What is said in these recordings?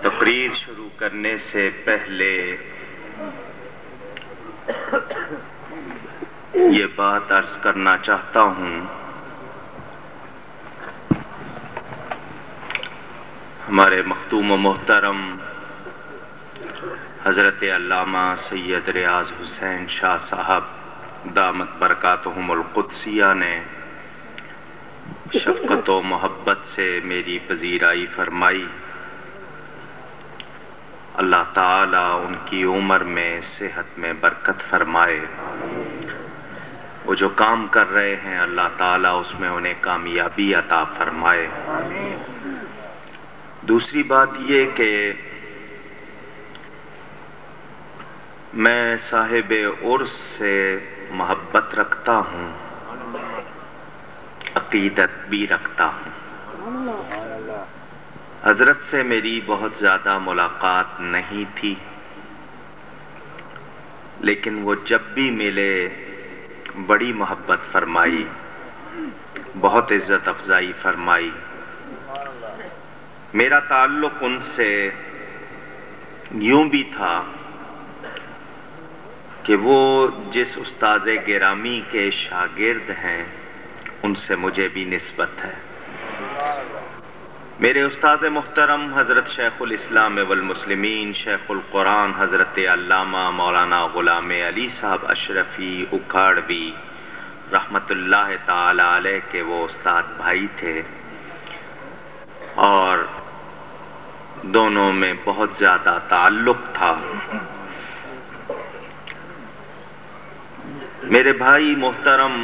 تقریر شروع کرنے سے پہلے یہ بات عرض کرنا چاہتا ہوں، ہمارے مختوم و محترم حضرت علامہ سید ریاض حسین شاہ صاحب دامت برکاتہم القدسیہ نے شفقت و محبت سے میری پذیرائی فرمائی۔ اللہ تعالیٰ ان کی عمر میں صحت میں برکت فرمائے، وہ جو کام کر رہے ہیں اللہ تعالیٰ اس میں انہیں کامیابی عطا فرمائے۔ دوسری بات یہ کہ میں صاحب عرس سے محبت رکھتا ہوں، عقیدت بھی رکھتا ہوں۔ حضرت سے میری بہت زیادہ ملاقات نہیں تھی، لیکن وہ جب بھی ملے بڑی محبت فرمائی، بہت عزت افزائی فرمائی۔ میرا تعلق ان سے یوں بھی تھا کہ وہ جس استاد گرامی کے شاگرد ہیں ان سے مجھے بھی نسبت ہے۔ میرے استاد محترم حضرت شیخ الاسلام والمسلمین شیخ القرآن حضرت علامہ مولانا غلام علی صاحب اشرفی اکھاڑوی رحمت اللہ تعالی علیہ کے وہ استاد بھائی تھے، اور دونوں میں بہت زیادہ تعلق تھا۔ میرے بھائی محترم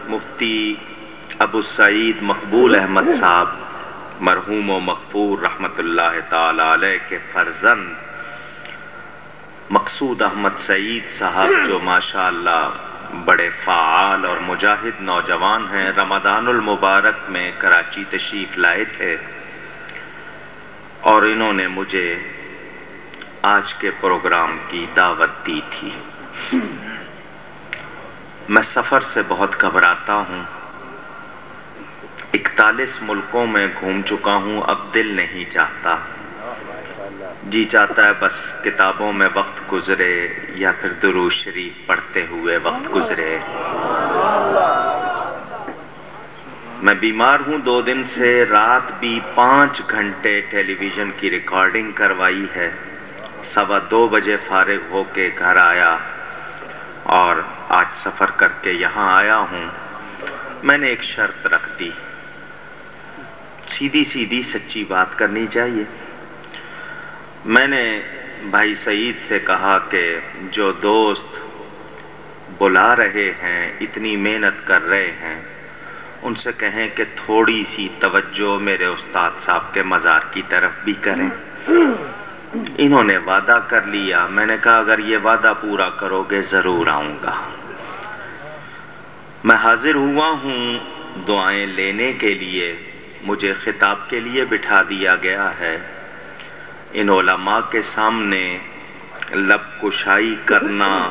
مفتی ابو سعید مقبول احمد صاحب مرحوم و مغفور رحمت اللہ تعالی علیہ کے فرزند مقصود احمد سعید صاحب، جو ماشاءاللہ بڑے فعال اور مجاہد نوجوان ہیں، رمضان المبارک میں کراچی تشریف لائے تھے، اور انہوں نے مجھے آج کے پروگرام کی دعوت دی تھی۔ میں سفر سے بہت گھبراتا ہوں، 41 ملکوں میں گھوم چکا ہوں، اب دل نہیں چاہتا، جی چاہتا ہے بس کتابوں میں وقت گزرے یا پھر درود شریف پڑھتے ہوئے وقت گزرے۔ میں بیمار ہوں 2 دن سے، رات بھی 5 گھنٹے ٹیلی ویژن کی ریکارڈنگ کروائی ہے، 2:15 بجے فارغ ہو کے گھر آیا اور آج سفر کر کے یہاں آیا ہوں۔ میں نے ایک شرط رکھ دی، سیدھی سیدھی سچی بات کرنی چاہیے۔ میں نے بھائی سعید سے کہا کہ جو دوست بلا رہے ہیں، اتنی محنت کر رہے ہیں، ان سے کہیں کہ تھوڑی سی توجہ میرے استاد صاحب کے مزار کی طرف بھی کریں۔ انہوں نے وعدہ کر لیا، میں نے کہا اگر یہ وعدہ پورا کرو گے ضرور آؤں گا۔ میں حاضر ہوا ہوں دعائیں لینے کے لیے، مجھے خطاب کے لیے بٹھا دیا گیا ہے۔ ان علماء کے سامنے لب کشائی کرنا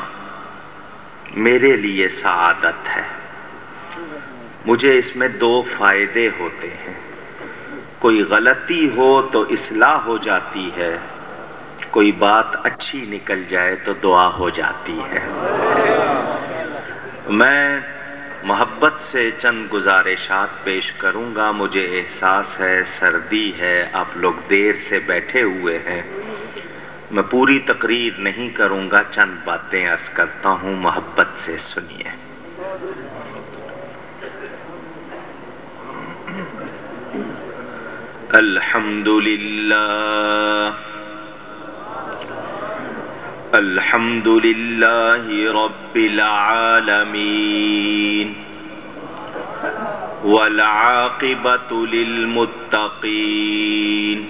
میرے لیے سعادت ہے۔ مجھے اس میں 2 فائدے ہوتے ہیں، کوئی غلطی ہو تو اصلاح ہو جاتی ہے، کوئی بات اچھی نکل جائے تو دعا ہو جاتی ہے۔ میں محبت سے چند گزارشات پیش کروں گا۔ مجھے احساس ہے سردی ہے، آپ لوگ دیر سے بیٹھے ہوئے ہیں، میں پوری تقریر نہیں کروں گا، چند باتیں عرض کرتا ہوں، محبت سے سنیے۔ الحمد للہ رب العالمین والعاقبۃ للمتقین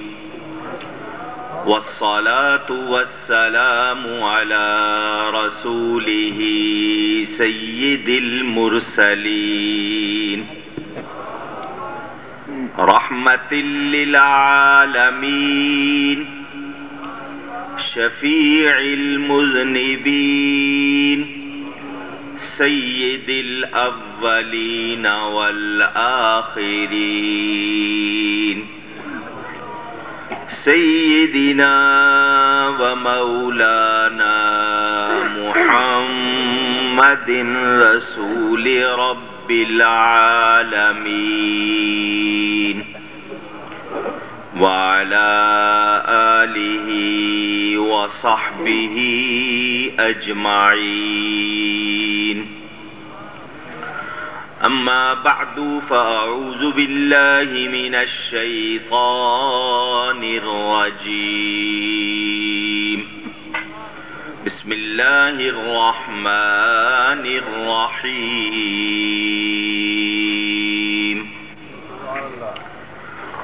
والصلاة والسلام على رسوله سید المرسلین رحمة للعالمين شفيع المذنبين سيد الأولين والآخرين سيدنا ومولانا محمد رسول رب العالمين وعلى آله وصحبه أجمعين أما بعد فأعوذ بالله من الشيطان الرجيم بسم الله الرحمن الرحيم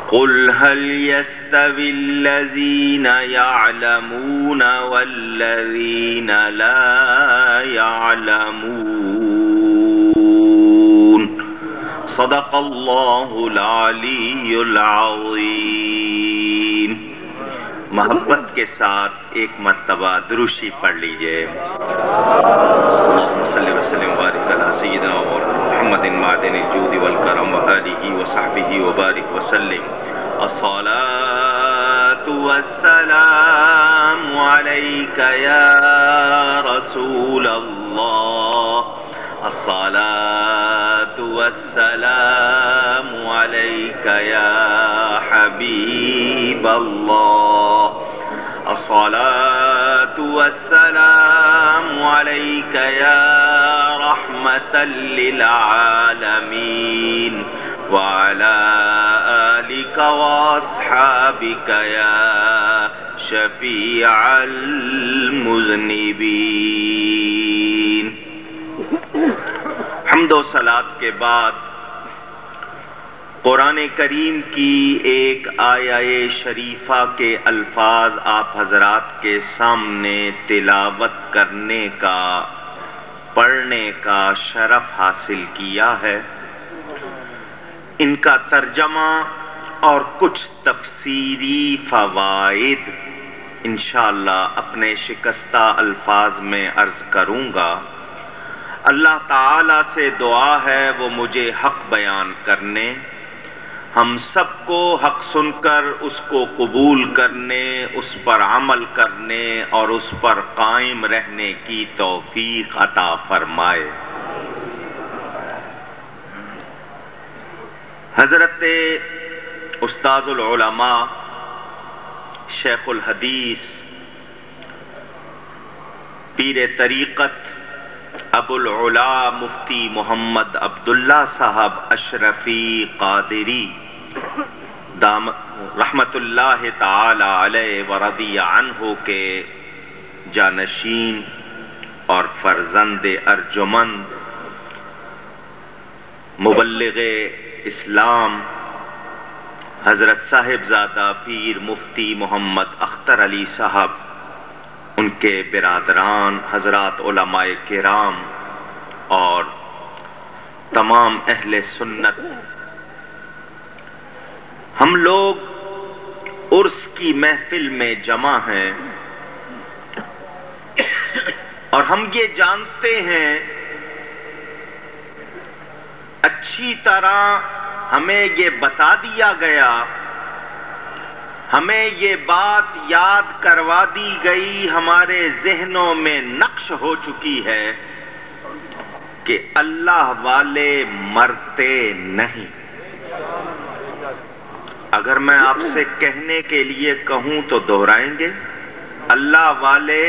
قل هل يستوي الذين يعلمون والذين لا يعلمون صدق الله العلی العظیم. محبت کے ساتھ ایک مرتبہ دروشی پڑھ لیجئے. اللہم صلی وسلم وبارک علی سیدنا محمد معدن الجود والکرم وآلہ وصحبہ وبارک وسلم. الصلاة والسلام علیک یا رسول اللہ. الصلاة والسلام عليك يا حبيب الله. الصلاة والسلام عليك يا رحمة للعالمين وعلى آلك وأصحابك يا شفيع المذنبين. حمد و صلات کے بعد قرآن کریم کی ایک آیہ شریفہ کے الفاظ آپ حضرات کے سامنے تلاوت کرنے کا، پڑھنے کا شرف حاصل کیا ہے. ان کا ترجمہ اور کچھ تفسیری فوائد انشاءاللہ اپنے شکستہ الفاظ میں عرض کروں گا. اللہ تعالیٰ سے دعا ہے وہ مجھے حق بیان کرنے، ہم سب کو حق سن کر اس کو قبول کرنے، اس پر عمل کرنے اور اس پر قائم رہنے کی توفیق عطا فرمائے. حضرت استاذ العلماء شیخ الحدیث پیر طریقت ابو العلا مفتی محمد عبداللہ صاحب اشرفی قادری رحمت اللہ تعالی علیہ ورضی عنہ کے جانشین اور فرزند ارجمند مبلغ اسلام حضرت صاحبزادہ پیر مفتی محمد اختر علی صاحب، ان کے برادران حضرات علماء کرام اور تمام اہل سنت، ہم لوگ عرس کی محفل میں جمع ہیں اور ہم یہ جانتے ہیں اچھی طرح ہمیں یہ بتا دیا گیا، ہمیں یہ بات یاد کروا دی گئی، ہمارے ذہنوں میں نقش ہو چکی ہے کہ اللہ والے مرتے نہیں. اگر میں آپ سے کہنے کے لیے کہوں تو دہرائیں گے، اللہ والے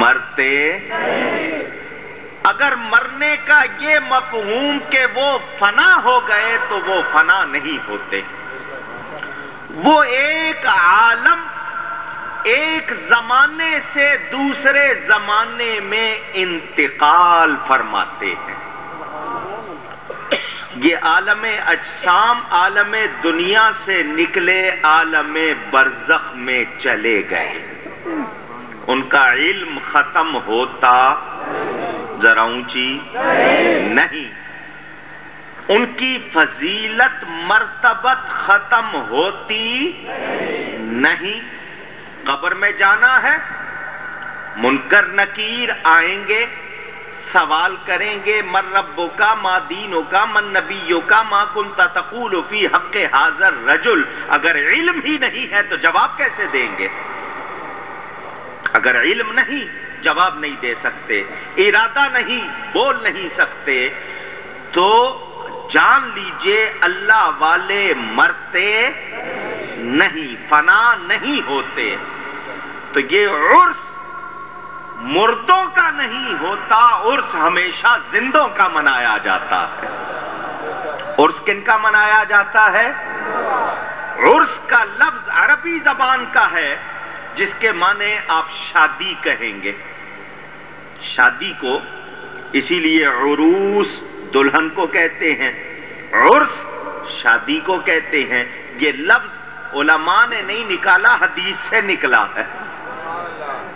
مرتے. اگر مرنے کا یہ مفہوم کہ وہ فنا ہو گئے تو وہ فنا نہیں ہوتے. وہ ایک عالم ایک زمانے سے دوسرے زمانے میں انتقال فرماتے ہیں. یہ عالم اجسام عالم دنیا سے نکلے عالم برزخ میں چلے گئے. ان کا علم ختم ہوتا ذرا اونچی نہیں. ان کی فضیلت مرتبت ختم ہوتی نہیں. قبر میں جانا ہے، منکر نکیر آئیں گے، سوال کریں گے من ربک ما دینک من نبیک ما کنت تقول فی حق ھذا الرجل. اگر علم ہی نہیں ہے تو جواب کیسے دیں گے؟ اگر علم نہیں جواب نہیں دے سکتے، ارادہ نہیں بول نہیں سکتے، تو جان لیجئے اللہ والے مرتے نہیں، فنا نہیں ہوتے. تو یہ عرس مردوں کا نہیں ہوتا، عرس ہمیشہ زندوں کا منایا جاتا ہے. عرس کن کا منایا جاتا ہے؟ عرس کا لفظ عربی زبان کا ہے جس کے معنی آپ شادی کہیں گے. شادی کو اسی لیے عروس دلہن کو کہتے ہیں، عرس شادی کو کہتے ہیں. یہ لفظ علماء نے نہیں نکالا، حدیث سے نکلا ہے.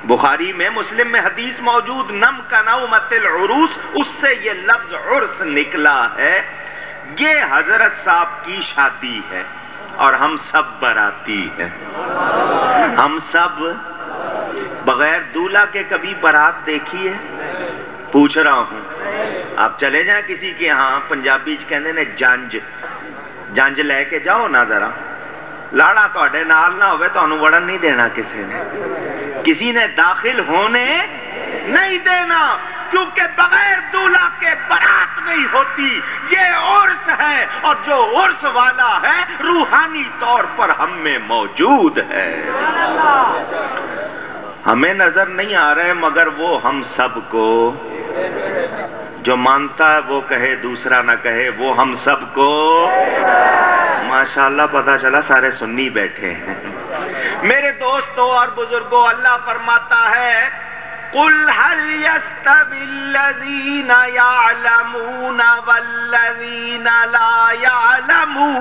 بخاری میں مسلم میں حدیث موجود، نم کا نومت العروس، اس سے یہ لفظ عرس نکلا ہے. یہ حضرت صاحب کی شادی ہے اور ہم سب باراتی ہیں. ہم سب بغیر دولہا کے کبھی بارات دیکھی ہے؟ پوچھ رہا ہوں. آپ چلے جائیں کسی کے ہاں، پنجابی کہندے نے جنج لے کے جاؤ نا ذرا، لاڑا تواڈے نال نہ ہوئے تانوں وڑن نہیں دینا کسی نے داخل ہونے نہیں دینا، کیونکہ بغیر دولہا کے بارات نہیں ہوتی. یہ عرس ہے اور جو عرس والا ہے روحانی طور پر ہم میں موجود ہے. ہمیں نظر نہیں آ رہے مگر وہ ہم سب کو، جو مانتا ہے وہ کہے دوسرا نہ کہے، وہ ہم سب کو. ماشاءاللہ پتہ چلا سارے سنی بیٹھے ہیں. میرے دوستوں اور بزرگوں، اللہ فرماتا ہے قُلْ هَلْ يَسْتَوِي الَّذِينَ يَعْلَمُونَ وَالَّذِينَ لَا يَعْلَمُونَ.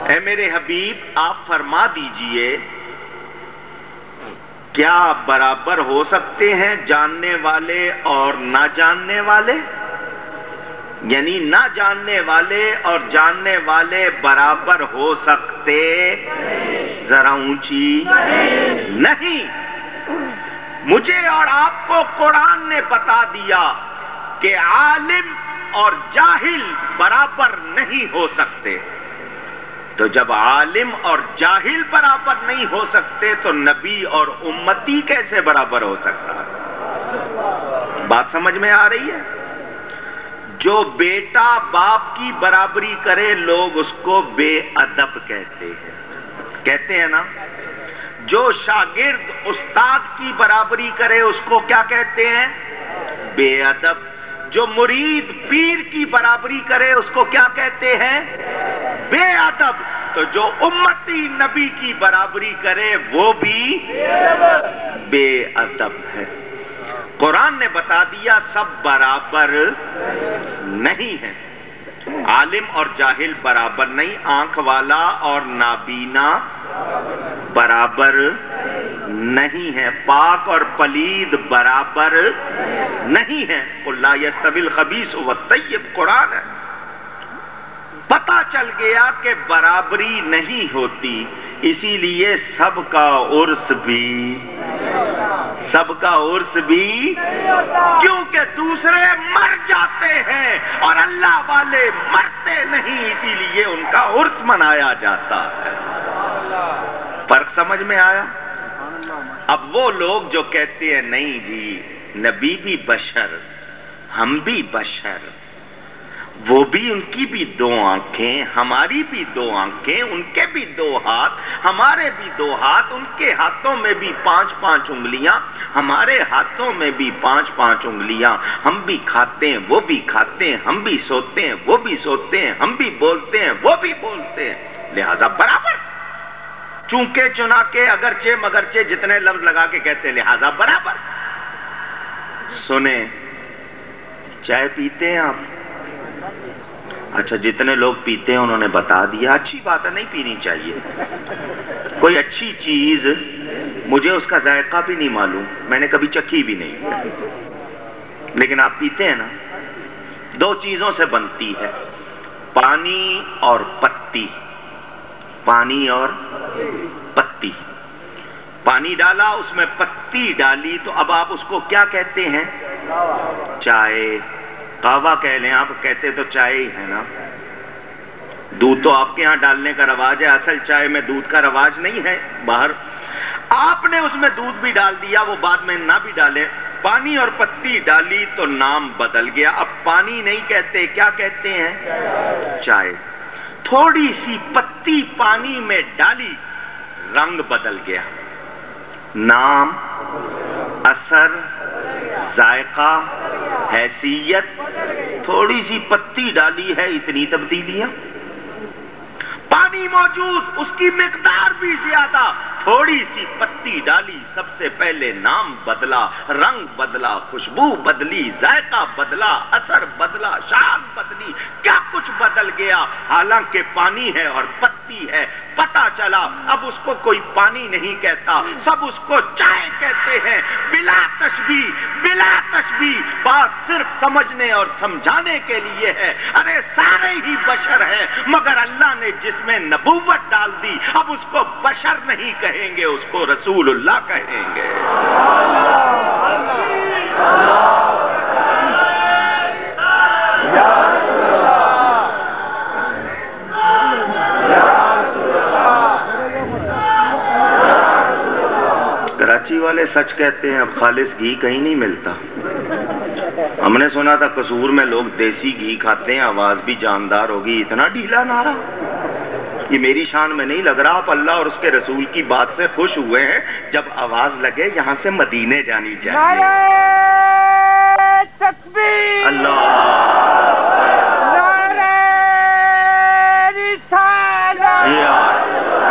اے میرے حبیب آپ فرما دیجئے، کیا برابر ہو سکتے ہیں جاننے والے اور نہ جاننے والے؟ یعنی نہ جاننے والے اور جاننے والے برابر ہو سکتے؟ ذرا اونچی نہیں. مجھے اور آپ کو قرآن نے بتا دیا کہ عالم اور جاہل برابر نہیں ہو سکتے. تو جب عالم اور جاہل برابر نہیں ہو سکتے تو نبی اور امتی کیسے برابر ہو سکتا ہے؟ بات سمجھ میں آ رہی ہے؟ جو بیٹا باپ کی برابری کرے لوگ اس کو بے ادب کہتے ہیں نا. جو شاگرد استاد کی برابری کرے اس کو کیا کہتے ہیں؟ بے ادب. جو مرید پیر کی برابری کرے اس کو کیا کہتے ہیں؟ بے ادب. تو جو امتی نبی کی برابری کرے وہ بھی بے ادب ہے. قرآن نے بتا دیا سب برابر نہیں ہے. عالم اور جاہل برابر نہیں، آنکھ والا اور نابینا برابر نہیں ہے، پاک اور پلید برابر نہیں ہے. قُلْ لَا يَسْتَوِي الْخَبِيثُ وَالطَّيِّبُ قرآن ہے. پتہ چل گیا کہ برابری نہیں ہوتی، اسی لیے سب کا عرس بھی کیونکہ دوسرے مر جاتے ہیں اور اللہ والے مرتے نہیں، اسی لیے ان کا عرس منایا جاتا ہے. فرق سمجھ میں آیا؟ اب وہ لوگ جو کہتے ہیں نہیں جی نبی بھی بشر، ہم بھی بشر، وہ بھی ان کی بھی دو آنکھیں، ہماری بھی دو آنکھیں، ان کے بھی دو ہاتھ، ہمارے بھی دو ہاتھ، ان کے ہاتھوں میں بھی 5 انگلیاں، ہمارے ہاتھوں میں بھی 5 انگلیاں. ہم بھی کھاتے ہیں وہ بھی کھاتے ہیں، ہم بھی سوتے ہیں وہ بھی سوتے ہیں، ہم بھی بولتے ہیں وہ بھی بولتے ہیں، لہذا برابر. چونکہ چنا کے اگرچہ مگرچہ جتنے لفظ لگا کے کہتے ہیں لہذا برابر. سنیں، چائے پیتے ہیں آپ؟ اچھا، جتنے لوگ پیتے ہیں انہوں نے بتا دیا، اچھی بات ہے، نہیں پینی چاہیے. کوئی اچھی چیز مجھے اس کا ذائقہ بھی نہیں معلوم، میں نے کبھی چکھی بھی نہیں. لیکن آپ پیتے ہیں نا، دو چیزوں سے بنتی ہے، پانی اور پتی، پانی اور پتی۔ پانی ڈالا، اس میں پتی ڈالی، تو اب آپ اس کو کیا کہتے ہیں؟ چائے، قہوہ کہہ لیں آپ، کہتے تو چائے ہی ہے نا۔ دودھ تو آپ کے ہاں ڈالنے کا رواج ہے، اصل چائے میں دودھ کا رواج نہیں ہے، باہر آپ نے اس میں دودھ بھی ڈال دیا، وہ بعد میں نہ بھی ڈالے، پانی اور پتی ڈالی تو نام بدل گیا، اب پانی نہیں کہتے، کیا کہتے ہیں؟ چائے۔ تھوڑی سی پتی پانی میں ڈالی، رنگ بدل گیا، نام، اثر، ذائقہ، حیثیت، تھوڑی سی پتی ڈالی ہے، اتنی تبدیلیاں۔ پانی موجود، اس کی مقدار بھی زیادہ، تھوڑی سی پتی ڈالی، سب سے پہلے نام بدلا، رنگ بدلا، خوشبو بدلی، ذائقہ بدلا، اثر بدلا، شان بدلی، کیا کچھ بدل گیا، حالانکہ پانی ہے اور پتی ہے۔ پتا چلا اب اس کو کوئی پانی نہیں کہتا، سب اس کو چائے کہتے ہیں، بلا تشبیہ، بلا تشبیہ۔ بات صرف سمجھنے اور سمجھانے کے لیے ہے، ارے سارے ہی بشر ہیں، مگر اللہ نے جس میں نبوت ڈال دی، اب اس کو بشر نہیں کہیں گے، اس کو رسول اللہ کہیں گے۔ کراچی والے سچ کہتے ہیں، اب خالص گھی کہیں نہیں ملتا۔ ہم نے سنا تھا قصور میں لوگ دیسی گھی کھاتے ہیں، آواز بھی جاندار ہوگی، اتنا ڈھیلا نعرہ۔ یہ میری شان میں نہیں لگ رہا، آپ اللہ اور اس کے رسول کی بات سے خوش ہوئے ہیں، جب آواز لگے یہاں سے مدینے جانی چاہیے۔ نعرہ تکبیر، اللہ، نعرہ رسالت۔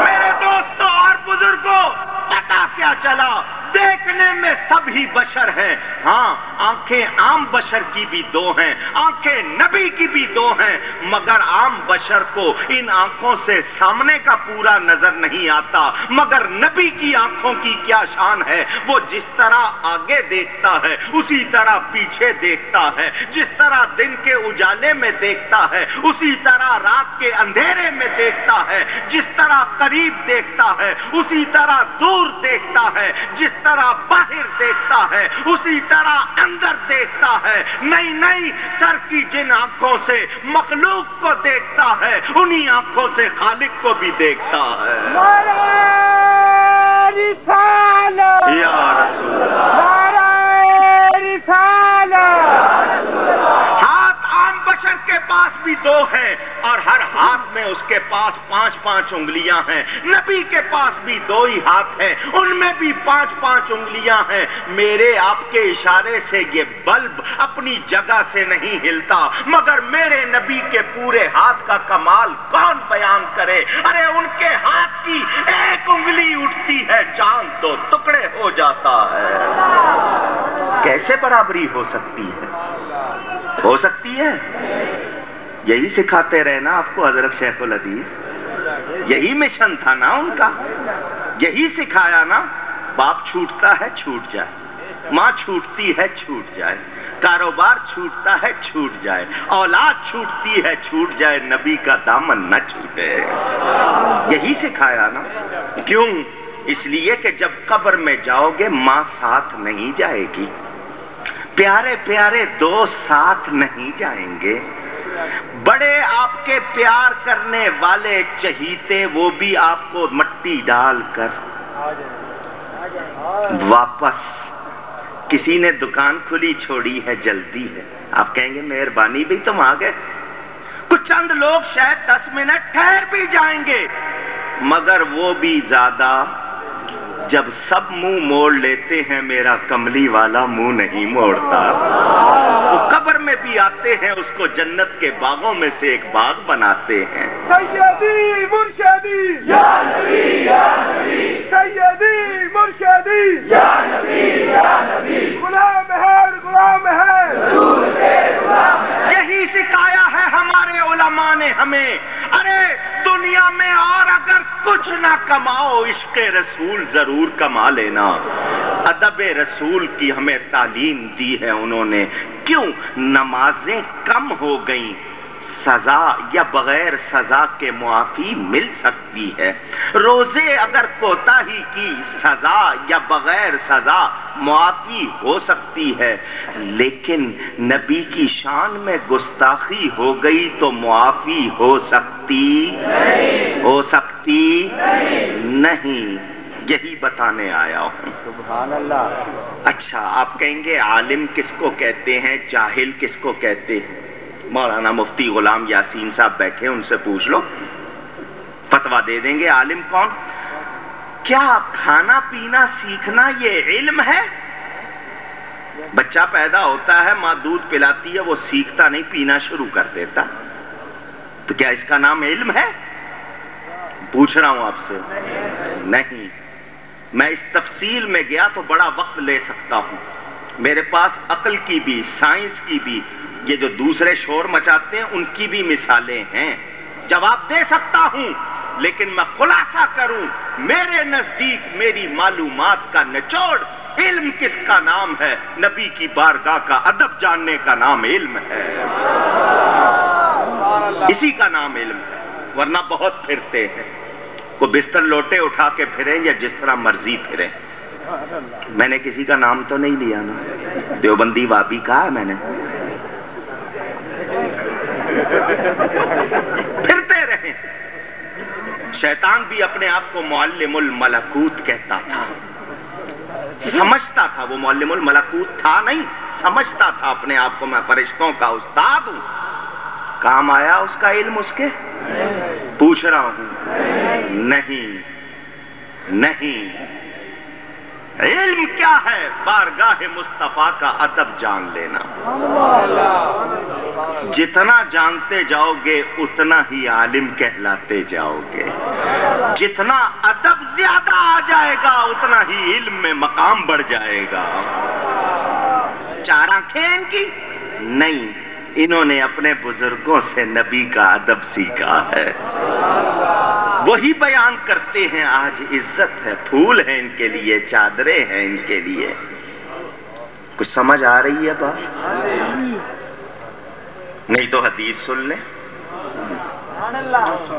میرے دوستوں اور بزرگوں، پتا کیا چلا؟ دیکھنے میں سب ہی بشر ہیں، ہاں آنکھیں عام بشر کی بھی دو ہیں، آنکھیں نبی کی بھی دو ہیں، مگر عام بشر کو ان آنکھوں سے سامنے کا پورا نظر نہیں آتا، مگر نبی کی آنکھوں کی کیا شان ہے، وہ جس طرح آگے دیکھتا ہے اسی طرح پیچھے دیکھتا ہے، جس طرح دن کے اجالے میں دیکھتا ہے اسی طرح رات کے اندھیرے میں دیکھتا ہے، جس طرح قریب دیکھتا ہے اسی طرح دور دیکھتا ہے، جس طرح باہر دیکھتا ہے اسی طرح اندر دیکھتا ہے۔ نہیں نہیں، سر کی جن آنکھوں سے مخلوق کو دیکھتا ہے انہی آنکھوں سے خالق کو بھی دیکھتا ہے۔ نعرہ رسالت، یا رسول اللہ، نعرہ رسالت۔ ہاتھ عام بشر کے پاس بھی دو ہیں اور ہر ہاتھ میں اس کے پاس 5 انگلیاں ہیں، نبی کے پاس بھی 2 ہی ہاتھ ہیں، ان میں بھی 5 انگلیاں ہیں۔ میرے آپ کے اشارے سے یہ بلب اپنی جگہ سے نہیں ہلتا، مگر میرے نبی کے پورے ہاتھ کا کمال کون بیان کرے؟ ارے ان کے ہاتھ کی 1 انگلی اٹھتی ہے، چاند 2 ٹکڑے ہو جاتا ہے۔ کیسے برابری ہو سکتی ہے؟ ہو سکتی ہے؟ یہی سکھاتے رہے نا آپ کو حضرت شیخ الحدیث، یہی مشن تھا نا ان کا، یہی سکھایا نا۔ باپ چھوٹتا ہے چھوٹ جائے، ماں چھوٹتی ہے چھوٹ جائے، کاروبار چھوٹتا ہے چھوٹ جائے، اولاد چھوٹتی ہے چھوٹ جائے، نبی کا دامن نہ چھوٹے، یہی سکھایا نا۔ کیوں؟ اس لیے کہ جب قبر میں جاؤ گے ماں ساتھ نہیں جائے گی، پیارے پیارے دوست ساتھ نہیں جائیں گے، بڑے آپ کے پیار کرنے والے چہیتے وہ بھی آپ کو مٹی ڈال کر واپس، کسی نے دکان کھلی چھوڑی ہے جلدی ہے، آپ کہیں گے مہربانی بھی تم آ گئے، کچھ چند لوگ شاید 10 منٹ ٹھہر بھی جائیں گے، مگر وہ بھی زیادہ، جب سب منہ موڑ لیتے ہیں میرا کملی والا منہ نہیں موڑتا۔ وہ قبر میں بھی آتے ہیں، اس کو جنت کے باغوں میں سے ایک باغ بناتے ہیں۔ سیدی مرشدی یا نبی یا نبی، سیدی مرشدی یا نبی یا نبی، غلام ہے غلام ہے رسول کے غلام ہے۔ یہی سکھایا ہے ہمارے علماء نے ہمیں۔ ارے دنیا میں اور اگر کچھ نہ کماؤ عشق رسول ضرور کما لینا. ادب رسول کی ہمیں تعلیم دی ہے انہوں نے. کیوں نمازیں کم ہو گئیں؟ سزا یا بغیر سزا کے معافی مل سکتی ہے. روزے اگر کوتاہی کی سزا یا بغیر سزا معافی ہو سکتی ہے. لیکن نبی کی شان میں گستاخی ہو گئی تو معافی ہو سکتی نہیں. ہو سکتی نہیں. یہی بتانے آیا ہوں. سبحان اللہ. اچھا آپ کہیں گے عالم کس کو کہتے ہیں، جاہل کس کو کہتے ہیں؟ مولانا مفتی غلام یاسین صاحب بیٹھے، ان سے پوچھ لو، فتویٰ دے دیں گے. عالم کون؟ کیا کھانا پینا سیکھنا یہ علم ہے؟ بچہ پیدا ہوتا ہے، ماں دودھ پلاتی ہے، وہ سیکھتا نہیں، پینا شروع کر دیتا. تو کیا اس کا نام علم ہے؟ پوچھ رہا ہوں آپ سے. نہیں. میں اس تفصیل میں گیا تو بڑا وقت لے سکتا ہوں. میرے پاس عقل کی بھی، سائنس کی بھی، یہ جو دوسرے شور مچاتے ہیں ان کی بھی مثالیں ہیں. جواب دے سکتا ہوں، لیکن میں خلاصہ کروں. میرے نزدیک میری معلومات کا نچوڑ علم کس کا نام ہے؟ نبی کی بارگاہ کا ادب جاننے کا نام علم ہے. اسی کا نام علم ہے. ورنہ بہت پھرتے ہیں. وہ بستر لوٹے اٹھا کے پھریں یا جس طرح مرضی پھریں. میں نے کسی کا نام تو نہیں لیا نا. دیوبندی وابی کہا ہے میں نے. پھرتے رہیں. شیطان بھی اپنے آپ کو معلم الملکوت کہتا تھا. سمجھتا تھا وہ معلم الملکوت تھا نہیں، سمجھتا تھا اپنے آپ کو میں فرشتوں کا استاد ہوں. کام آیا اس کا علم اس کے؟ پوچھ رہا ہوں. نہیں نہیں. علم کیا ہے؟ بارگاہ مصطفیٰ کا ادب جان لینا. جتنا جانتے جاؤ گے اتنا ہی عالم کہلاتے جاؤ گے. جتنا ادب زیادہ آ جائے گا اتنا ہی علم میں مقام بڑھ جائے گا. چار آنکھیں ان کی نہیں، انہوں نے اپنے بزرگوں سے نبی کا ادب سیکھا ہے. وہی بیان کرتے ہیں. آج عزت ہے، پھول ہے ان کے لیے، چادریں ہیں ان کے لیے. کچھ سمجھ آ رہی ہے بات؟ نہیں تو حدیث سن لیں.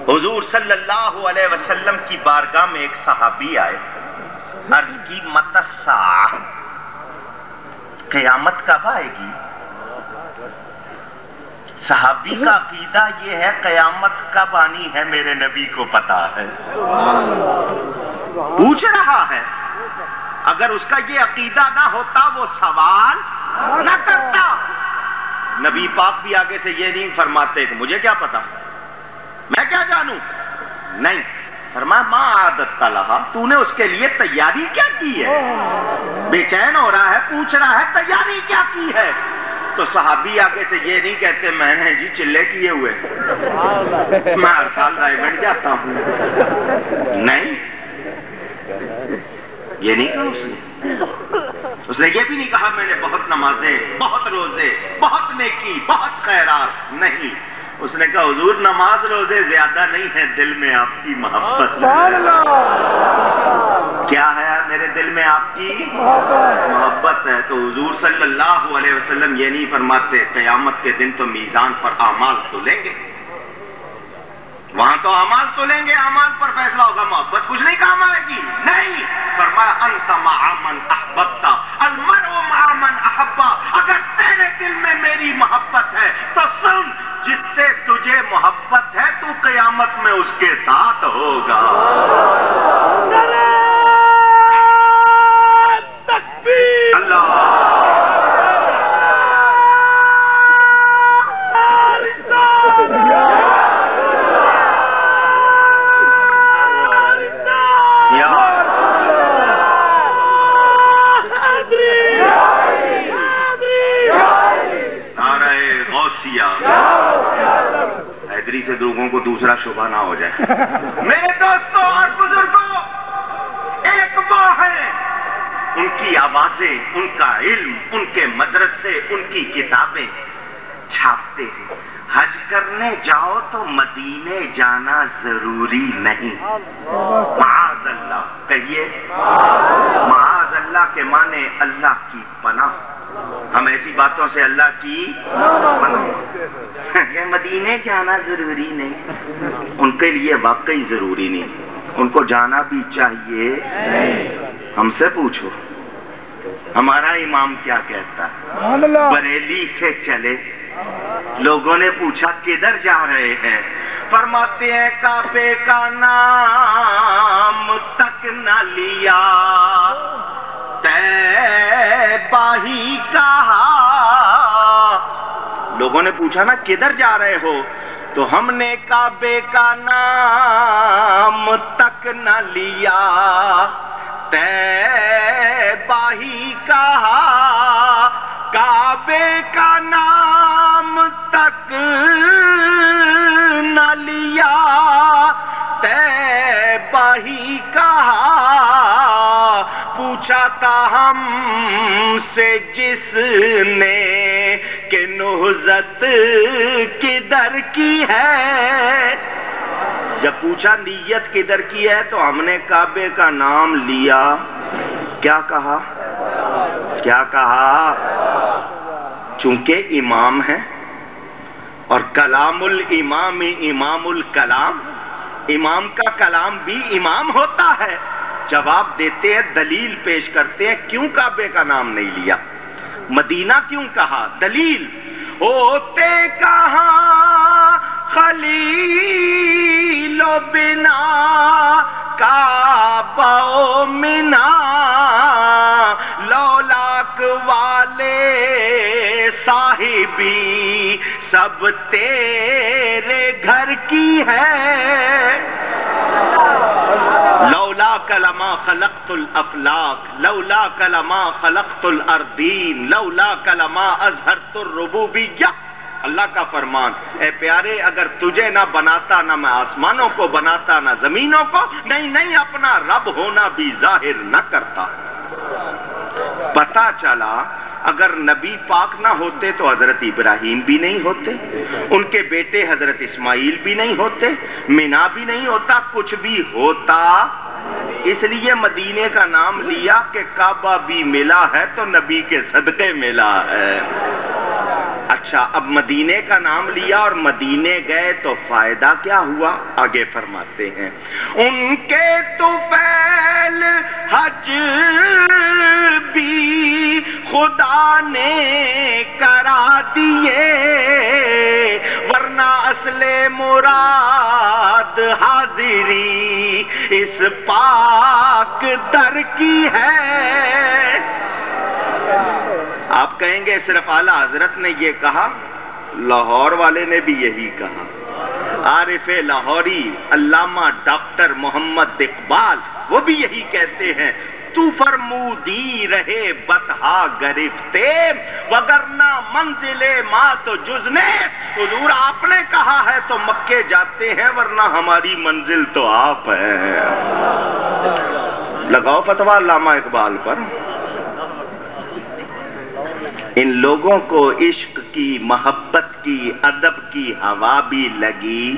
حضور صلی اللہ علیہ وسلم کی بارگاہ میں ایک صحابی آئے. عرض کی متی الساعہ، قیامت کب آئے گی؟ صحابی کا عقیدہ یہ ہے قیامت کب آنی ہے میرے نبی کو پتا ہے. پوچھ رہا ہے. اگر اس کا یہ عقیدہ نہ ہوتا وہ سوال نہ کرتا. نبی پاک بھی آگے سے یہ نہیں فرماتے کہ مجھے کیا پتا، میں کیا جانوں. نہیں، فرمایا ما عادت لہا، تو نے اس کے لیے تیاری کیا کی ہے؟ بے چین ہو رہا ہے، پوچھ رہا ہے تیاری کیا کی ہے. تو صحابی آگے سے یہ نہیں کہتے میں نے جی چلے کیے ہوئے، میں ہر سال رائمنڈ جاتا ہوں. نہیں، یہ نہیں کہا اس نے. اس نے یہ بھی نہیں کہا میں نے بہت نمازیں، بہت روزے، بہت نیکی، بہت خیرات. نہیں، اس نے کہا حضور نماز روزے زیادہ نہیں ہے، دل میں آپ کی محبت ہے. کیا ہے میرے دل میں آپ کی محبت ہے. تو حضور صلی اللہ علیہ وسلم یہ نہیں فرماتے قیامت کے دن تو میزان پر اعمال تولیں گے، وہاں تو اعمال تولیں گے، اعمال پر فیصلہ ہوگا، محبت کچھ نہیں کام آئے گی. نہیں، فرمایا انت مع من احببت، المرء مع من احبا. اگر تیرے دل میں میری محبت ہے تو سن، جس سے تجھے محبت ہے تو قیامت میں اس کے ساتھ ہوگا. سے لوگوں کو دوسرا شبہ نہ ہو جائے. میرے دوستوں اور بزرگوں، ایک وہ ہیں ان کی آوازیں، ان کا علم، ان کے مدرسے، ان کی کتابیں چھاپتے ہیں. حج کرنے جاؤ تو مدینے جانا ضروری نہیں. معاذ اللہ کہیے. معاذ اللہ کے معنی اللہ کی پناہ. ہم ایسی باتوں سے اللہ کی پناہ. کہ مدینے جانا ضروری نہیں، ان کے لیے واقعی ضروری نہیں. ان کو جانا بھی چاہیے. ہم سے پوچھو ہمارا امام کیا کہتا ہے. بریلی سے چلے. لوگوں نے پوچھا کدھر جا رہے ہیں؟ فرماتے ہیں کعبے کا نام تک نہ لیا، طیبہ ہی کہا. لوگوں نے پوچھا نا کدھر جا رہے ہو، تو ہم نے کعبے کا نام تک نہ لیا، طیبہ ہی کہا. کعبے کا نام تک نہ لیا، طیبہ ہی کہا. پوچھا تھا ہم سے جس نے کہ نہضت کدھر کی ہے. جب پوچھا نیت کدھر کی ہے تو ہم نے کعبے کا نام لیا. کیا کہا؟ کیا کہا؟ چونکہ امام ہے اور کلام الامام امام الکلام، امام کا کلام بھی امام ہوتا ہے. جواب دیتے ہیں، دلیل پیش کرتے ہیں کیوں کعبے کا نام نہیں لیا، مدینہ کیوں کہا. دلیل ہوتے کہاں خلیل و بنا کعبہ و منا، لولاک والے صاحبی سب تیرے گھر کی ہے. لولا کلما خلقت الافلاق، لولا کلما خلقت الارضین، لولا کلما اظہرت الربوبیہ. اللہ کا فرمان، اے پیارے اگر تجھے نہ بناتا نہ میں آسمانوں کو بناتا نہ زمینوں کو، نہیں اپنا رب ہونا بھی ظاہر نہ کرتا. پتہ چلا اگر نبی پاک نہ ہوتے تو حضرت ابراہیم بھی نہیں ہوتے، ان کے بیٹے حضرت اسماعیل بھی نہیں ہوتے، مینا بھی نہیں ہوتا، کچھ بھی ہوتا. اس لیے مدینے کا نام لیا کہ کعبہ بھی ملا ہے تو نبی کے صدقے ملا ہے. اچھا اب مدینے کا نام لیا اور مدینے گئے تو فائدہ کیا ہوا؟ آگے فرماتے ہیں ان کے طفیل حج بھی خدا نے کرا دیے، ورنہ اصل مراد حاضری اس پاک در کی ہے. آپ کہیں گے صرف اعلیٰ حضرت نے یہ کہا؟ لاہور والے نے بھی یہی کہا. عارف لاہوری علامہ ڈاکٹر محمد اقبال وہ بھی یہی کہتے ہیں، تو فرمودی رہے بتہا گرفتے وگرنہ منزل ما تو جزنے. حضور آپ نے کہا ہے تو مکے جاتے ہیں ورنہ ہماری منزل تو آپ ہیں. لگاؤ فتویٰ علامہ اقبال پر. ان لوگوں کو عشق کی، محبت کی، ادب کی ہوا بھی لگی،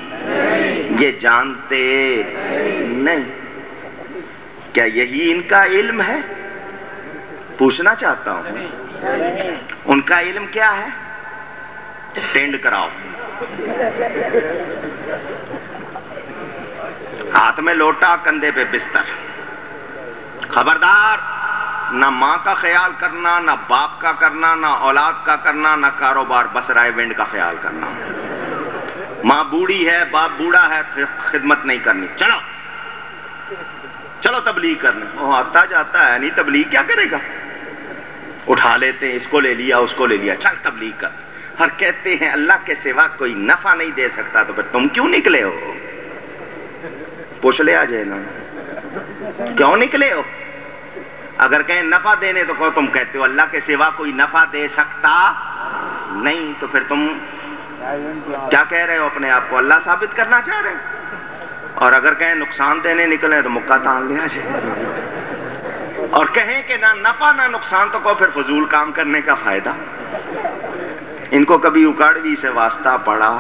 یہ جانتے نہیں. کیا یہی ان کا علم ہے؟ پوچھنا چاہتا ہوں ان کا علم کیا ہے؟ ٹینڈ کراؤ، ہاتھ میں لوٹا، کندھے پہ بستر. خبردار، نہ ماں کا خیال کرنا، نہ باپ کا کرنا، نہ اولاد کا کرنا، نہ کاروبار، بس رائے ونڈ کا خیال کرنا. ماں بوڑھی ہے، باپ بوڑھا ہے، خدمت نہیں کرنی. چلو چلو تبلیغ کرنے. وہ آتا جاتا ہے نہیں، تبلیغ کیا کرے گا؟ اٹھا لیتے ہیں، اس کو لے لیا اس کو لے لیا، چل تبلیغ کر. اور کہتے ہیں اللہ کے سوا کوئی نفع نہیں دے سکتا، تو پھر تم کیوں نکلے ہو؟ پوچھ لے آ جائے نا، کیوں نکلے ہو؟ اگر کہیں نفع دینے تو کہو تم کہتے ہو اللہ کے سوا کوئی نفع دے سکتا نہیں، تو پھر تم کیا کہہ رہے ہو اپنے آپ کو؟ اللہ ثابت کرنا چاہ رہے ہیں. اور اگر کہیں نقصان دینے نکلے تو مکہ تان لیا جائے. اور کہیں کہ نہ نفع نہ نقصان تو کہو پھر فضول کام کرنے کا فائدہ. ان کو کبھی اکاڑوی سے واسطہ پڑا؟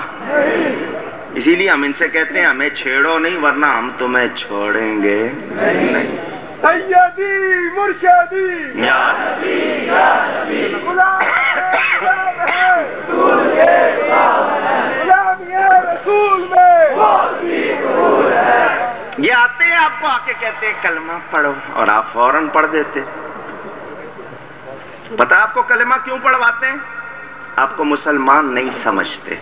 اسی لیے ہم ان سے کہتے ہیں ہمیں چھیڑو نہیں ورنہ ہم تمہیں چھوڑیں گے نہیں۔ سیدی مرشدی یا نبی یا نبی غلام ہے رسول کے غلام ہے رسول میں یہ آتے ہیں آپ کو آ کے کہتے ہیں کلمہ پڑھو اور آپ فوراً پڑھ دیتے۔ پتہ آپ کو کلمہ کیوں پڑھواتے ہیں؟ آپ کو مسلمان نہیں سمجھتے۔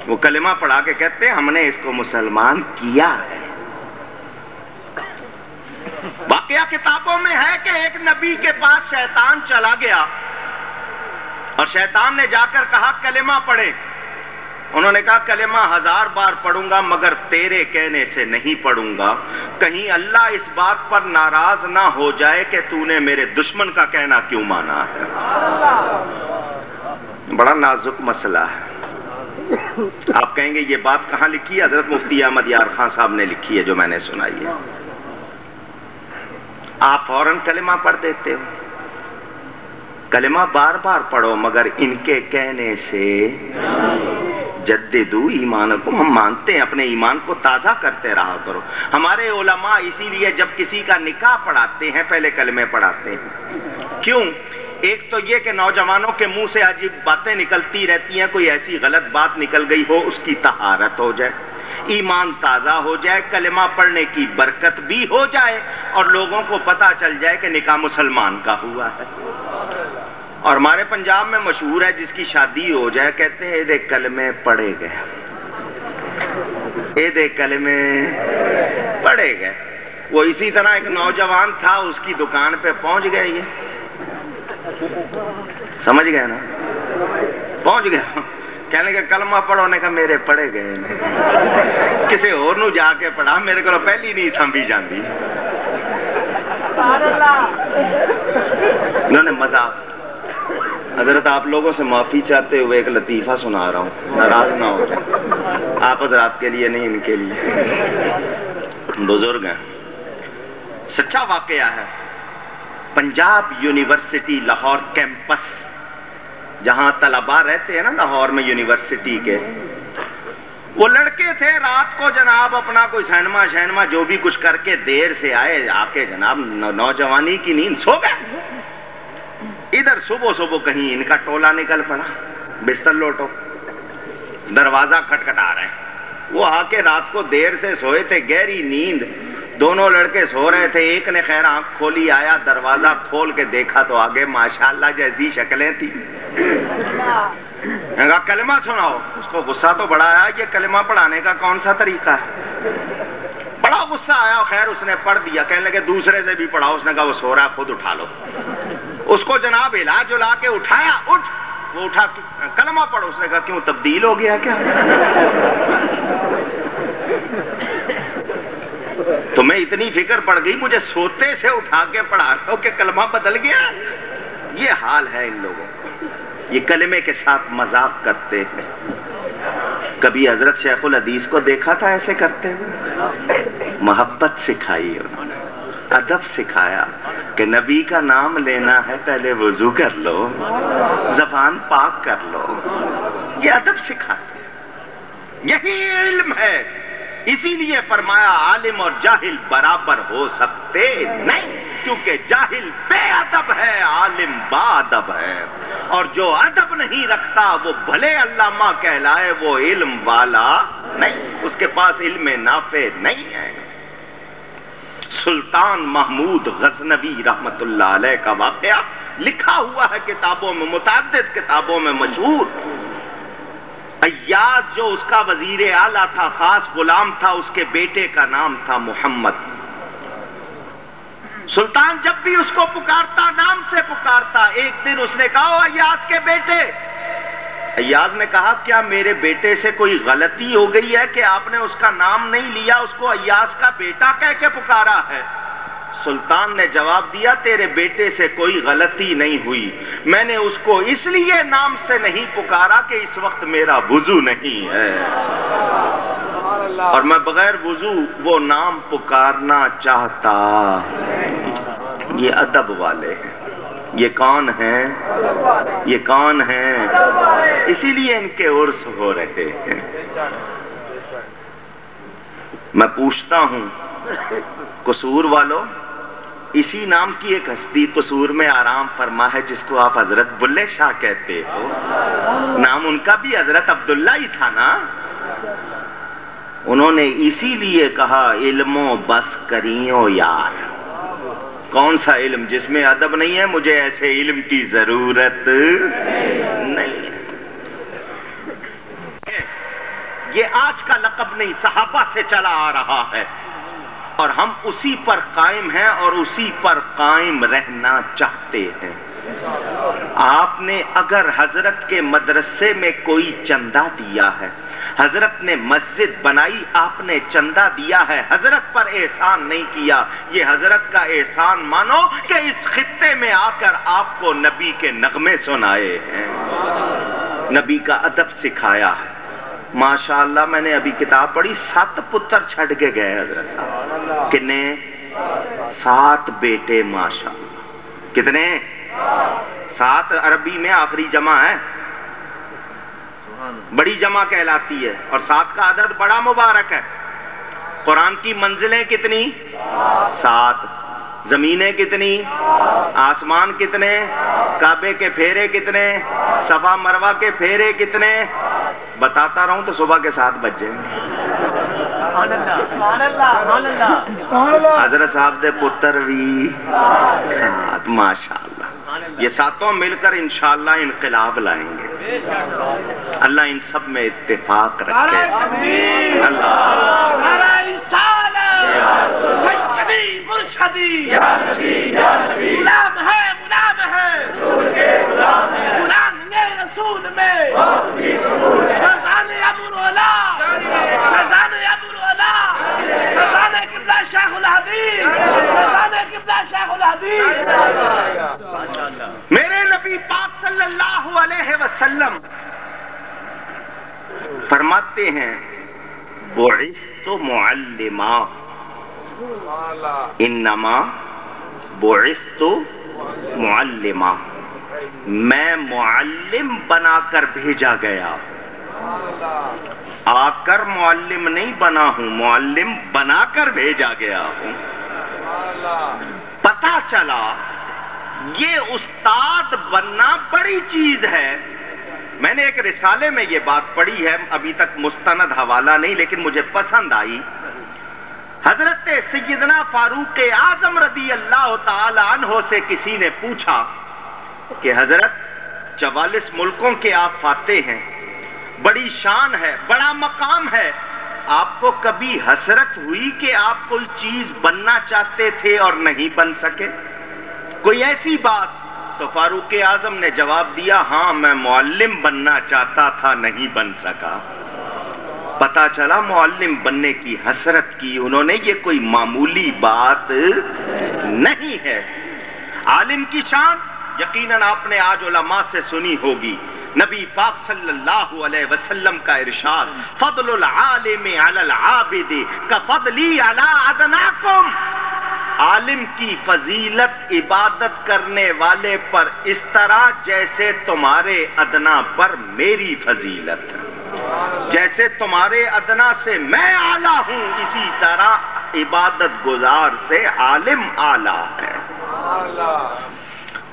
وہ کلمہ پڑھا کے کہتے ہیں ہم نے اس کو مسلمان کیا ہے۔ واقعہ کتابوں میں ہے کہ ایک نبی کے پاس شیطان چلا گیا اور شیطان نے جا کر کہا کلمہ پڑھے۔ انہوں نے کہا کلمہ 1000 بار پڑھوں گا مگر تیرے کہنے سے نہیں پڑھوں گا، کہیں اللہ اس بات پر ناراض نہ ہو جائے کہ تو نے میرے دشمن کا کہنا کیوں مانا ہے۔ بڑا نازک مسئلہ ہے۔ آپ کہیں گے یہ بات کہاں لکھی ہے؟ حضرت مفتی احمد یار خان صاحب نے لکھی ہے جو میں نے سنائی ہے۔ آپ فوراً کلمہ پڑھ دیتے ہو۔ کلمہ بار بار پڑھو مگر ان کے کہنے سے جددو ایمانکم، ہم مانتے ہیں اپنے ایمان کو تازہ کرتے رہا کرو۔ ہمارے علماء اسی لیے جب کسی کا نکاح پڑھاتے ہیں پہلے کلمے پڑھاتے ہیں۔ کیوں؟ ایک تو یہ کہ نوجوانوں کے منہ سے عجیب باتیں نکلتی رہتی ہیں، کوئی ایسی غلط بات نکل گئی ہو اس کی طہارت ہو جائے، ایمان تازہ ہو جائے، کلمہ پڑھنے کی برکت بھی ہو جائے اور لوگوں کو پتہ چل جائے کہ نکاح مسلمان کا ہوا ہے۔ اور ہمارے پنجاب میں مشہور ہے جس کی شادی ہو جائے کہتے ہیں دے کلمے پڑھے گئے، اے دے کلمے پڑھے گئے۔ وہ اسی طرح ایک نوجوان تھا، اس کی دکان پہ پہنچ گئے، یہ سمجھ گئے نا، پہنچ گیا، کہنے کہ کلمہ پڑھو، نے کہا میرے پڑھے گئے، کسی اور نو جا کے پڑھا، میرے کو پہلی نہیں سمجھی جاندی۔ انہوں نے مذاق۔ حضرت آپ لوگوں سے معافی چاہتے ہوئے ایک لطیفہ سنا رہا ہوں، ناراض نہ ہو جائیں، آپ حضرات کے لیے نہیں ان کے لیے، بزرگ ہیں، سچا واقعہ ہے۔ پنجاب یونیورسٹی لاہور کیمپس جہاں طلباء رہتے ہیں نا لاہور میں یونیورسٹی کے، وہ لڑکے تھے رات کو جناب اپنا کوئی سینما جو بھی کچھ کر کے دیر سے آئے، آ کے جناب نوجوانی کی نیند سو گئے۔ ادھر صبح کہیں ان کا ٹولہ نکل پڑا، بستر لوٹو، دروازہ کھٹکھٹا رہے ہیں۔ وہ آ کے رات کو دیر سے سوئے تھے، گہری نیند، دونوں لڑکے سو رہے تھے، ایک نے خیر آنکھ کھولی، آیا دروازہ کھول کے دیکھا تو آگے ماشاءاللہ جیسی شکلیں تھی۔ میں کہا کلمہ سناؤ۔ اس کو غصہ تو بڑا آیا، یہ کلمہ پڑھانے کا کون سا طریقہ ہے؟ بڑا غصہ آیا، خیر اس نے پڑھ دیا، کہنے لگے دوسرے سے بھی پڑھاؤ۔ اس نے کہا وہ سو رہا، خود اٹھا لو۔ اس کو جناب ہلا جلا کے اٹھایا، اٹھ، وہ اٹھا کلمہ پڑھو۔ اس نے کہا کیوں تبدیل ہو گیا کیا؟ تمہیں اتنی فکر پڑ گئی مجھے سوتے سے اٹھا کے پڑھا رہے ہو کہ کلمہ بدل گیا؟ یہ حال ہے ان لوگوں کا، یہ کلمے کے ساتھ مذاق کرتے ہیں۔ کبھی حضرت شیخ الحدیث کو دیکھا تھا ایسے کرتے ہوئے؟ محبت سکھائی انہوں نے، ادب سکھایا کہ نبی کا نام لینا ہے پہلے وضو کر لو، زبان پاک کر لو، یہ ادب سکھاتے ہیں، یہی علم ہے۔ اسی لیے فرمایا عالم اور جاہل برابر ہو سکتے نہیں، کیونکہ جاہل بے ادب ہے، عالم با ادب ہے، اور جو ادب نہیں رکھتا وہ بھلے علامہ کہلائے، وہ علم والا نہیں، اس کے پاس علم نافع نہیں ہے۔ سلطان محمود غزنوی رحمت اللہ علیہ کا واقعہ لکھا ہوا ہے کتابوں میں، متعدد کتابوں میں مشہور۔ ایاز جو اس کا وزیر اعلیٰ تھا، خاص غلام تھا، اس کے بیٹے کا نام تھا محمد۔ سلطان جب بھی اس کو پکارتا نام سے پکارتا۔ ایک دن اس نے کہا ایاز کے بیٹے۔ ایاز نے کہا کیا میرے بیٹے سے کوئی غلطی ہو گئی ہے کہ آپ نے اس کا نام نہیں لیا، اس کو ایاز کا بیٹا کہہ کے پکارا ہے؟ سلطان نے جواب دیا تیرے بیٹے سے کوئی غلطی نہیں ہوئی، میں نے اس کو اس لیے نام سے نہیں پکارا کہ اس وقت میرا وضو نہیں ہے، اور میں بغیر وضو وہ نام پکارنا چاہتا۔ یہ ادب والے ہیں۔ یہ کون ہیں؟ یہ کون ہیں؟ اسی لیے ان کے عرس ہو رہے ہیں۔ میں پوچھتا ہوں قصور والوں، اسی نام کی ایک ہستی قصور میں آرام فرما ہے جس کو آپ حضرت بلے شاہ کہتے ہو، نام ان کا بھی حضرت عبداللہ ہی تھا نا۔ انہوں نے اسی لیے کہا علم و بس کریو یار۔ کون سا علم؟ جس میں ادب نہیں ہے، مجھے ایسے علم کی ضرورت نہیں ہے۔ یہ آج کا لقب نہیں، صحابہ سے چلا آ رہا ہے، اور ہم اسی پر قائم ہیں اور اسی پر قائم رہنا چاہتے ہیں۔ آپ نے اگر حضرت کے مدرسے میں کوئی چندہ دیا ہے، حضرت نے مسجد بنائی، آپ نے چندہ دیا ہے، حضرت پر احسان نہیں کیا، یہ حضرت کا احسان مانو کہ اس خطے میں آ کر آپ کو نبی کے نغمے سنائے ہیں، نبی کا ادب سکھایا ہے۔ ماشاءاللہ میں نے ابھی کتاب پڑھی، 7 پتر چھڑ کے گئے حضرت صاحب۔ کتنے؟ 7 بیٹے ماشاءاللہ۔ کتنے؟ 7 عربی میں آخری جمع ہے، بڑی جمع کہلاتی ہے، اور 7 کا عدد بڑا مبارک ہے۔ قرآن کی منزلیں کتنی؟ 7۔ زمینیں کتنی؟ آسمان کتنے؟ کعبے کے پھیرے کتنے؟ صفا مروہ کے پھیرے کتنے؟ بتاتا رہوں تو صبح کے 7 بج جائیں گے۔ حضرت صاحب دے پتر بھی 7 ماشاءاللہ۔ یہ 7 مل کر انشاءاللہ انقلاب لائیں گے۔ اللہ ان سب میں اتفاق رکھے۔ غلام ہے غلام ہے قرآن میں رسول میں فیضان ابو العلا فیضان ابو العلا فیضان قبلہ شیخ الحدیث فیضان قبلہ شیخ الحدیث۔ میرے نبی پاک صلی اللہ علیہ وسلم فرماتے ہیں بعثت معلما، انما بعثت معلما، میں معلم بنا کر بھیجا گیا، آ کر معلم نہیں بنا ہوں، معلم بنا کر بھیجا گیا ہوں۔ پتہ چلا یہ استاد بننا بڑی چیز ہے۔ میں نے ایک رسالے میں یہ بات پڑھی ہے، ابھی تک مستند حوالہ نہیں، لیکن مجھے پسند آئی۔ حضرت سیدنا فاروق اعظم رضی اللہ تعالی عنہ سے کسی نے پوچھا کہ حضرت 44 ملکوں کے آپ فاتح ہیں، بڑی شان ہے، بڑا مقام ہے، آپ کو کبھی حسرت ہوئی کہ آپ کوئی چیز بننا چاہتے تھے اور نہیں بن سکے؟ کوئی ایسی بات؟ تو فاروق اعظم نے جواب دیا، ہاں میں معلم بننا چاہتا تھا، نہیں بن سکا۔ پتا چلا معلم بننے کی حسرت کی انہوں نے، یہ کوئی معمولی بات نہیں ہے۔ عالم کی شان یقیناً آپ نے آج علماء سے سنی ہوگی، نبی پاک صلی اللہ علیہ وسلم کا ارشاد، فضل العالم علی العابد کفضلی علی ادناکم، عالم کی فضیلت عبادت کرنے والے پر اس طرح جیسے تمہارے ادنا پر میری فضیلت ہے، جیسے تمہارے ادنا سے میں اعلیٰ ہوں، اسی طرح عبادت گزار سے عالم اعلیٰ ہے۔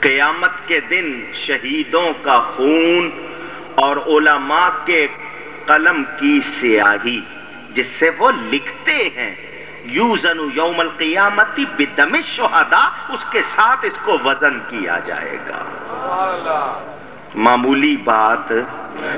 قیامت کے دن شہیدوں کا خون اور علماء کے قلم کی سیاہی جس سے وہ لکھتے ہیں، یوزن یوم القیامت بدم الشہداء، اس کے ساتھ اس کو وزن کیا جائے گا۔ معمولی بات؟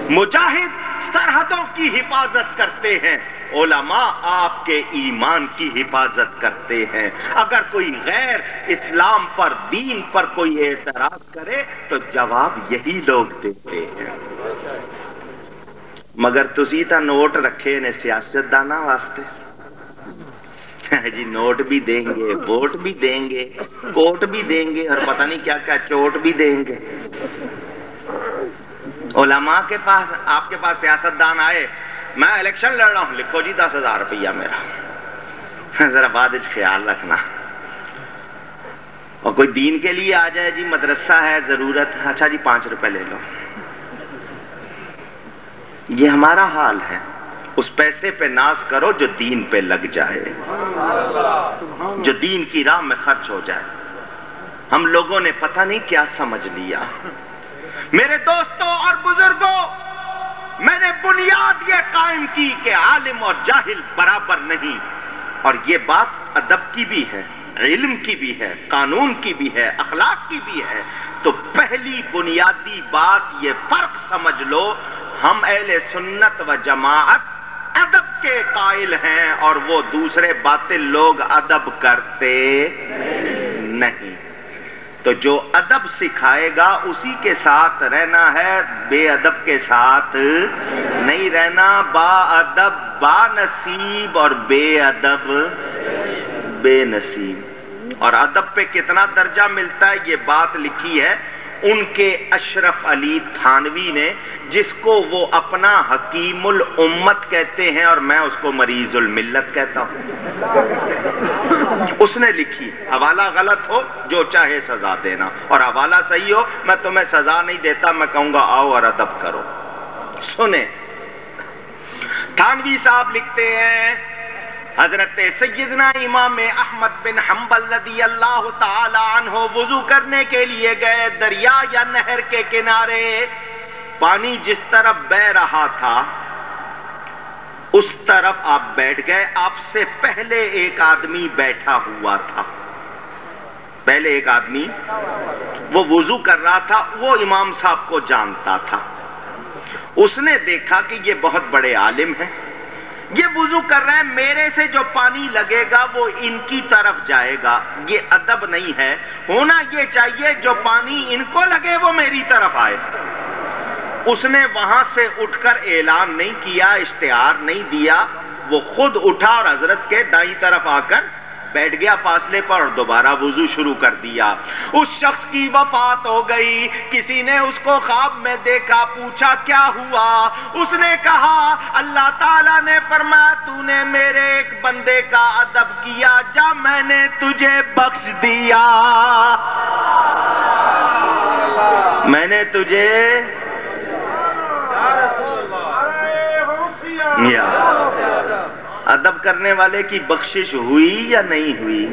مجاہد سرحدوں کی حفاظت کرتے ہیں، علماء آپ کے ایمان کی حفاظت کرتے ہیں۔ اگر کوئی غیر اسلام پر، دین پر کوئی اعتراض کرے تو جواب یہی لوگ دیتے ہیں۔ مگر تسی تا نوٹ رکھے نے سیاست دانا واسطے، جی نوٹ بھی دیں گے، ووٹ بھی دیں گے، کوٹ بھی دیں گے، اور پتہ نہیں کیا کیا چوٹ بھی دیں گے۔ علماء کے پاس، آپ کے پاس سیاست دان آئے، میں الیکشن لڑ رہا ہوں، لکھو جی 10,000 روپیہ میرا، ذرا بعد خیال رکھنا۔ اور کوئی دین کے لیے آ جائے جی مدرسہ ہے ضرورت، اچھا جی 5 روپے لے لو. یہ ہمارا حال ہے. اس پیسے پہ ناز کرو جو دین پہ لگ جائے، جو دین کی راہ میں خرچ ہو جائے. ہم لوگوں نے پتہ نہیں کیا سمجھ لیا. میرے دوستوں اور بزرگوں، میں نے بنیاد یہ قائم کی کہ عالم اور جاہل برابر نہیں، اور یہ بات ادب کی بھی ہے، علم کی بھی ہے، قانون کی بھی ہے، اخلاق کی بھی ہے. تو پہلی بنیادی بات یہ فرق سمجھ لو، ہم اہل سنت و جماعت ادب کے قائل ہیں، اور وہ دوسرے باطل لوگ ادب کرتے نہیں. تو جو ادب سکھائے گا اسی کے ساتھ رہنا ہے، بے ادب کے ساتھ نہیں رہنا. با ادب با نصیب اور بے ادب بے نصیب. اور ادب پہ کتنا درجہ ملتا ہے یہ بات لکھی ہے ان کے اشرف علی تھانوی نے، جس کو وہ اپنا حکیم الامت کہتے ہیں اور میں اس کو مریض الملت کہتا ہوں. اس نے لکھی، حوالہ غلط ہو جو چاہے سزا دینا، اور حوالہ صحیح ہو میں تمہیں سزا نہیں دیتا، میں کہوں گا آؤ اور ادب کرو. سنیں تھانوی صاحب لکھتے ہیں، حضرت سیدنا امام احمد بن حنبل رضی اللہ تعالی عنہ وضو کرنے کے لیے گئے. دریا یا نہر کے کنارے پانی جس طرف بہ رہا تھا اس طرف آپ بیٹھ گئے. آپ سے پہلے ایک آدمی بیٹھا ہوا تھا، پہلے ایک آدمی وہ وضو کر رہا تھا، وہ امام صاحب کو جانتا تھا. اس نے دیکھا کہ یہ بہت بڑے عالم ہیں، یہ وضو کر رہے ہیں، میرے سے جو پانی لگے گا وہ ان کی طرف جائے گا. یہ ادب نہیں ہے، ہونا یہ چاہیے جو پانی ان کو لگے وہ میری طرف آئے. اس نے وہاں سے اٹھ کر اعلان نہیں کیا، اشتہار نہیں دیا، وہ خود اٹھا اور حضرت کے دائیں طرف آ کر بیٹھ گیا فاصلے پر اور دوبارہ وضو شروع کر دیا. اس شخص کی وفات ہو گئی. کسی نے اس کو خواب میں دیکھا، پوچھا کیا ہوا؟ اس نے کہا اللہ تعالیٰ نے فرمایا تو نے میرے ایک بندے کا ادب کیا، جا میں نے تجھے بخش دیا، میں نے تجھے ادب کرنے والے کی بخشش ہوئی یا نہیں ہوئی؟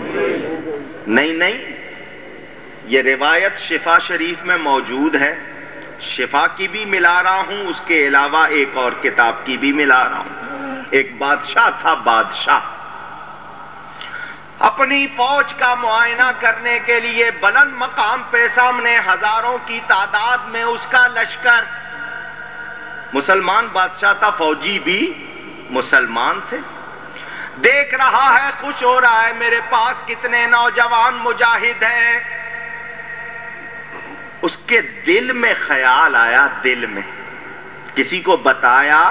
نہیں. یہ روایت شفا شریف میں موجود ہے. شفا کی بھی ملا رہا ہوں، اس کے علاوہ ایک اور کتاب کی بھی ملا رہا ہوں. ایک بادشاہ تھا، بادشاہ اپنی فوج کا معائنہ کرنے کے لیے بلند مقام پہ سامنے ہزاروں کی تعداد میں اس کا لشکر. مسلمان بادشاہ تھا، فوجی بھی مسلمان تھے. دیکھ رہا ہے، خوش ہو رہا ہے، میرے پاس کتنے نوجوان مجاہد ہیں. اس کے دل میں خیال آیا، دل میں کسی کو بتایا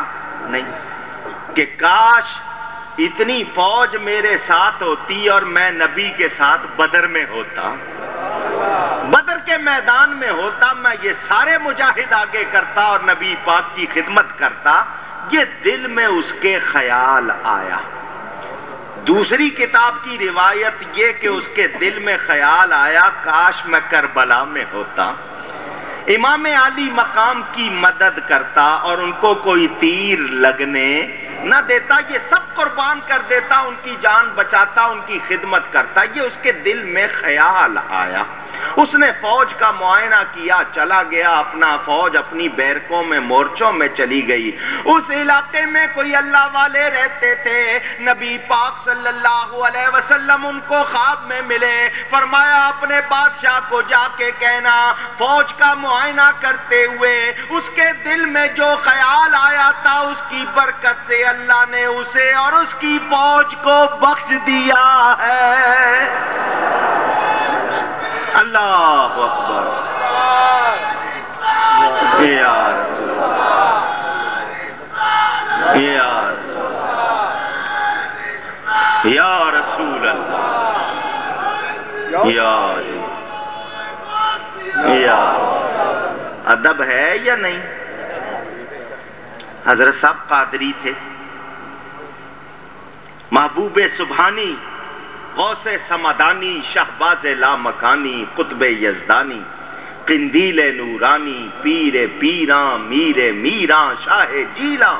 نہیں، کہ کاش اتنی فوج میرے ساتھ ہوتی اور میں نبی کے ساتھ بدر میں ہوتا، بدر کے میدان میں ہوتا، میں یہ سارے مجاہد آگے کرتا اور نبی پاک کی خدمت کرتا. یہ دل میں اس کے خیال آیا. دوسری کتاب کی روایت یہ کہ اس کے دل میں خیال آیا کاش میں کربلا میں ہوتا، امام علی مقام کی مدد کرتا اور ان کو کوئی تیر لگنے نہ دیتا، یہ سب قربان کر دیتا، ان کی جان بچاتا، ان کی خدمت کرتا. یہ اس کے دل میں خیال آیا. اس نے فوج کا معائنہ کیا، چلا گیا. اپنا فوج اپنی بیرکوں میں، مورچوں میں چلی گئی. اس علاقے میں کوئی اللہ والے رہتے تھے. نبی پاک صلی اللہ علیہ وسلم ان کو خواب میں ملے. فرمایا اپنے بادشاہ کو جا کے کہنا فوج کا معائنہ کرتے ہوئے اس کے دل میں جو خیال آیا تھا اس کی برکت سے اللہ نے اسے اور اس کی فوج کو بخش دیا ہے. اللہ اکبر. یا رسول اللہ، یا رسول اللہ، یا رسول اللہ، یا ادب ہے یا نہیں؟ حضرت صاحب قادری تھے، محبوب سبحانی غوث سمدانی شہباز لامکانی قطب یزدانی قندیل نورانی پیر پیراں میر میراں شاہ جیلاں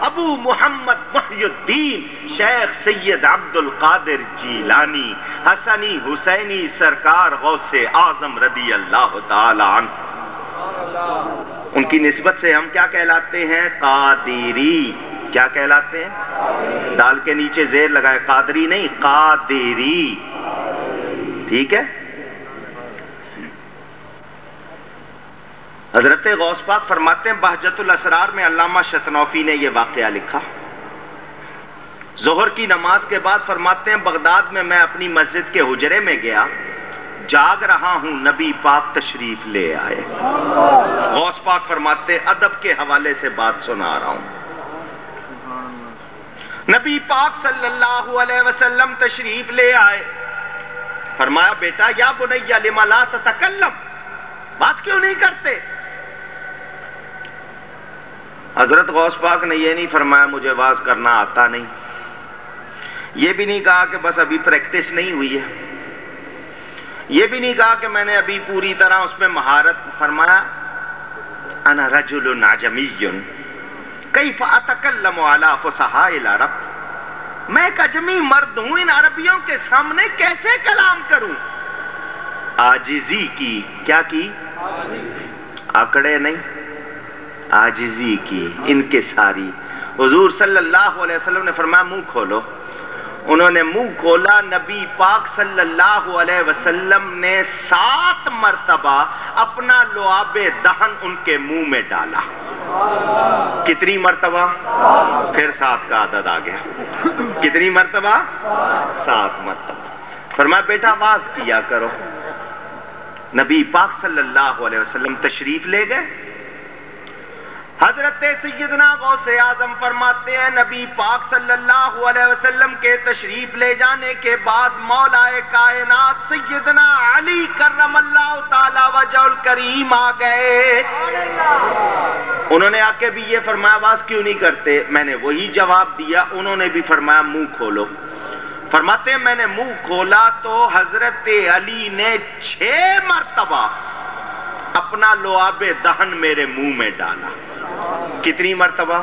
ابو محمد محی الدین شیخ سید عبد القادر جیلانی حسنی حسینی سرکار غوث اعظم رضی اللہ تعالی عنہ۔ ان کی نسبت سے ہم کیا کہلاتے ہیں؟ قادری۔ کیا کہلاتے ہیں؟ ڈال کے نیچے زیر لگائے، قادری نہیں، قادری۔ ٹھیک ہے؟ حضرت غوث پاک فرماتے ہیں بہجت الاسرار میں علامہ شتنوفی نے یہ واقعہ لکھا، ظہر کی نماز کے بعد فرماتے ہیں بغداد میں اپنی مسجد کے حجرے میں گیا، جاگ رہا ہوں، نبی پاک تشریف لے آئے۔ غوث پاک فرماتے ادب کے حوالے سے بات سنا رہا ہوں، نبی پاک صلی اللہ علیہ وسلم تشریف لے آئے، فرمایا بیٹا یا بنی لما لا تتکلم، بات کیوں نہیں کرتے؟ حضرت غوث پاک نے یہ نہیں فرمایا مجھے واز کرنا آتا نہیں، یہ بھی نہیں کہا کہ بس ابھی پریکٹس نہیں ہوئی ہے، یہ بھی نہیں کہا کہ میں نے ابھی پوری طرح اس میں مہارت، فرمایا انا رجل عجمی کیف اتکلم علی فصحاء العرب، میں ایک عجمی مرد ہوں، ان عربیوں کے سامنے کیسے کلام کروں؟ عاجزی کی، کیا کی؟ آکڑے نہیں، عاجزی کی، انکساری۔ حضور صلی اللہ علیہ وسلم نے فرمایا منہ کھولو، انہوں نے منہ کھولا، نبی پاک صلی اللہ علیہ وسلم نے 7 مرتبہ اپنا لعاب دہن ان کے منہ میں ڈالا۔ کتنی مرتبہ؟ پھر 7 کا عدد آ گیا، کتنی مرتبہ؟ 7 مرتبہ۔ فرمایا بیٹا واز کیا کرو۔ نبی پاک صلی اللہ علیہ وسلم تشریف لے گئے، حضرت سیدنا غوث اعظم فرماتے ہیں نبی پاک صلی اللہ علیہ وسلم کے تشریف لے جانے کے بعد مولا کائنات سیدنا علی کرم اللہ تعالی وجہ الکریم آ گئے۔ انہوں نے آ کے بھی یہ فرمایا آواز کیوں نہیں کرتے؟ میں نے وہی جواب دیا، انہوں نے بھی فرمایا منہ کھولو۔ فرماتے ہیں میں نے منہ کھولا تو حضرت علی نے 6 مرتبہ اپنا لعاب دہن میرے منہ میں ڈالا۔ کتنی مرتبہ؟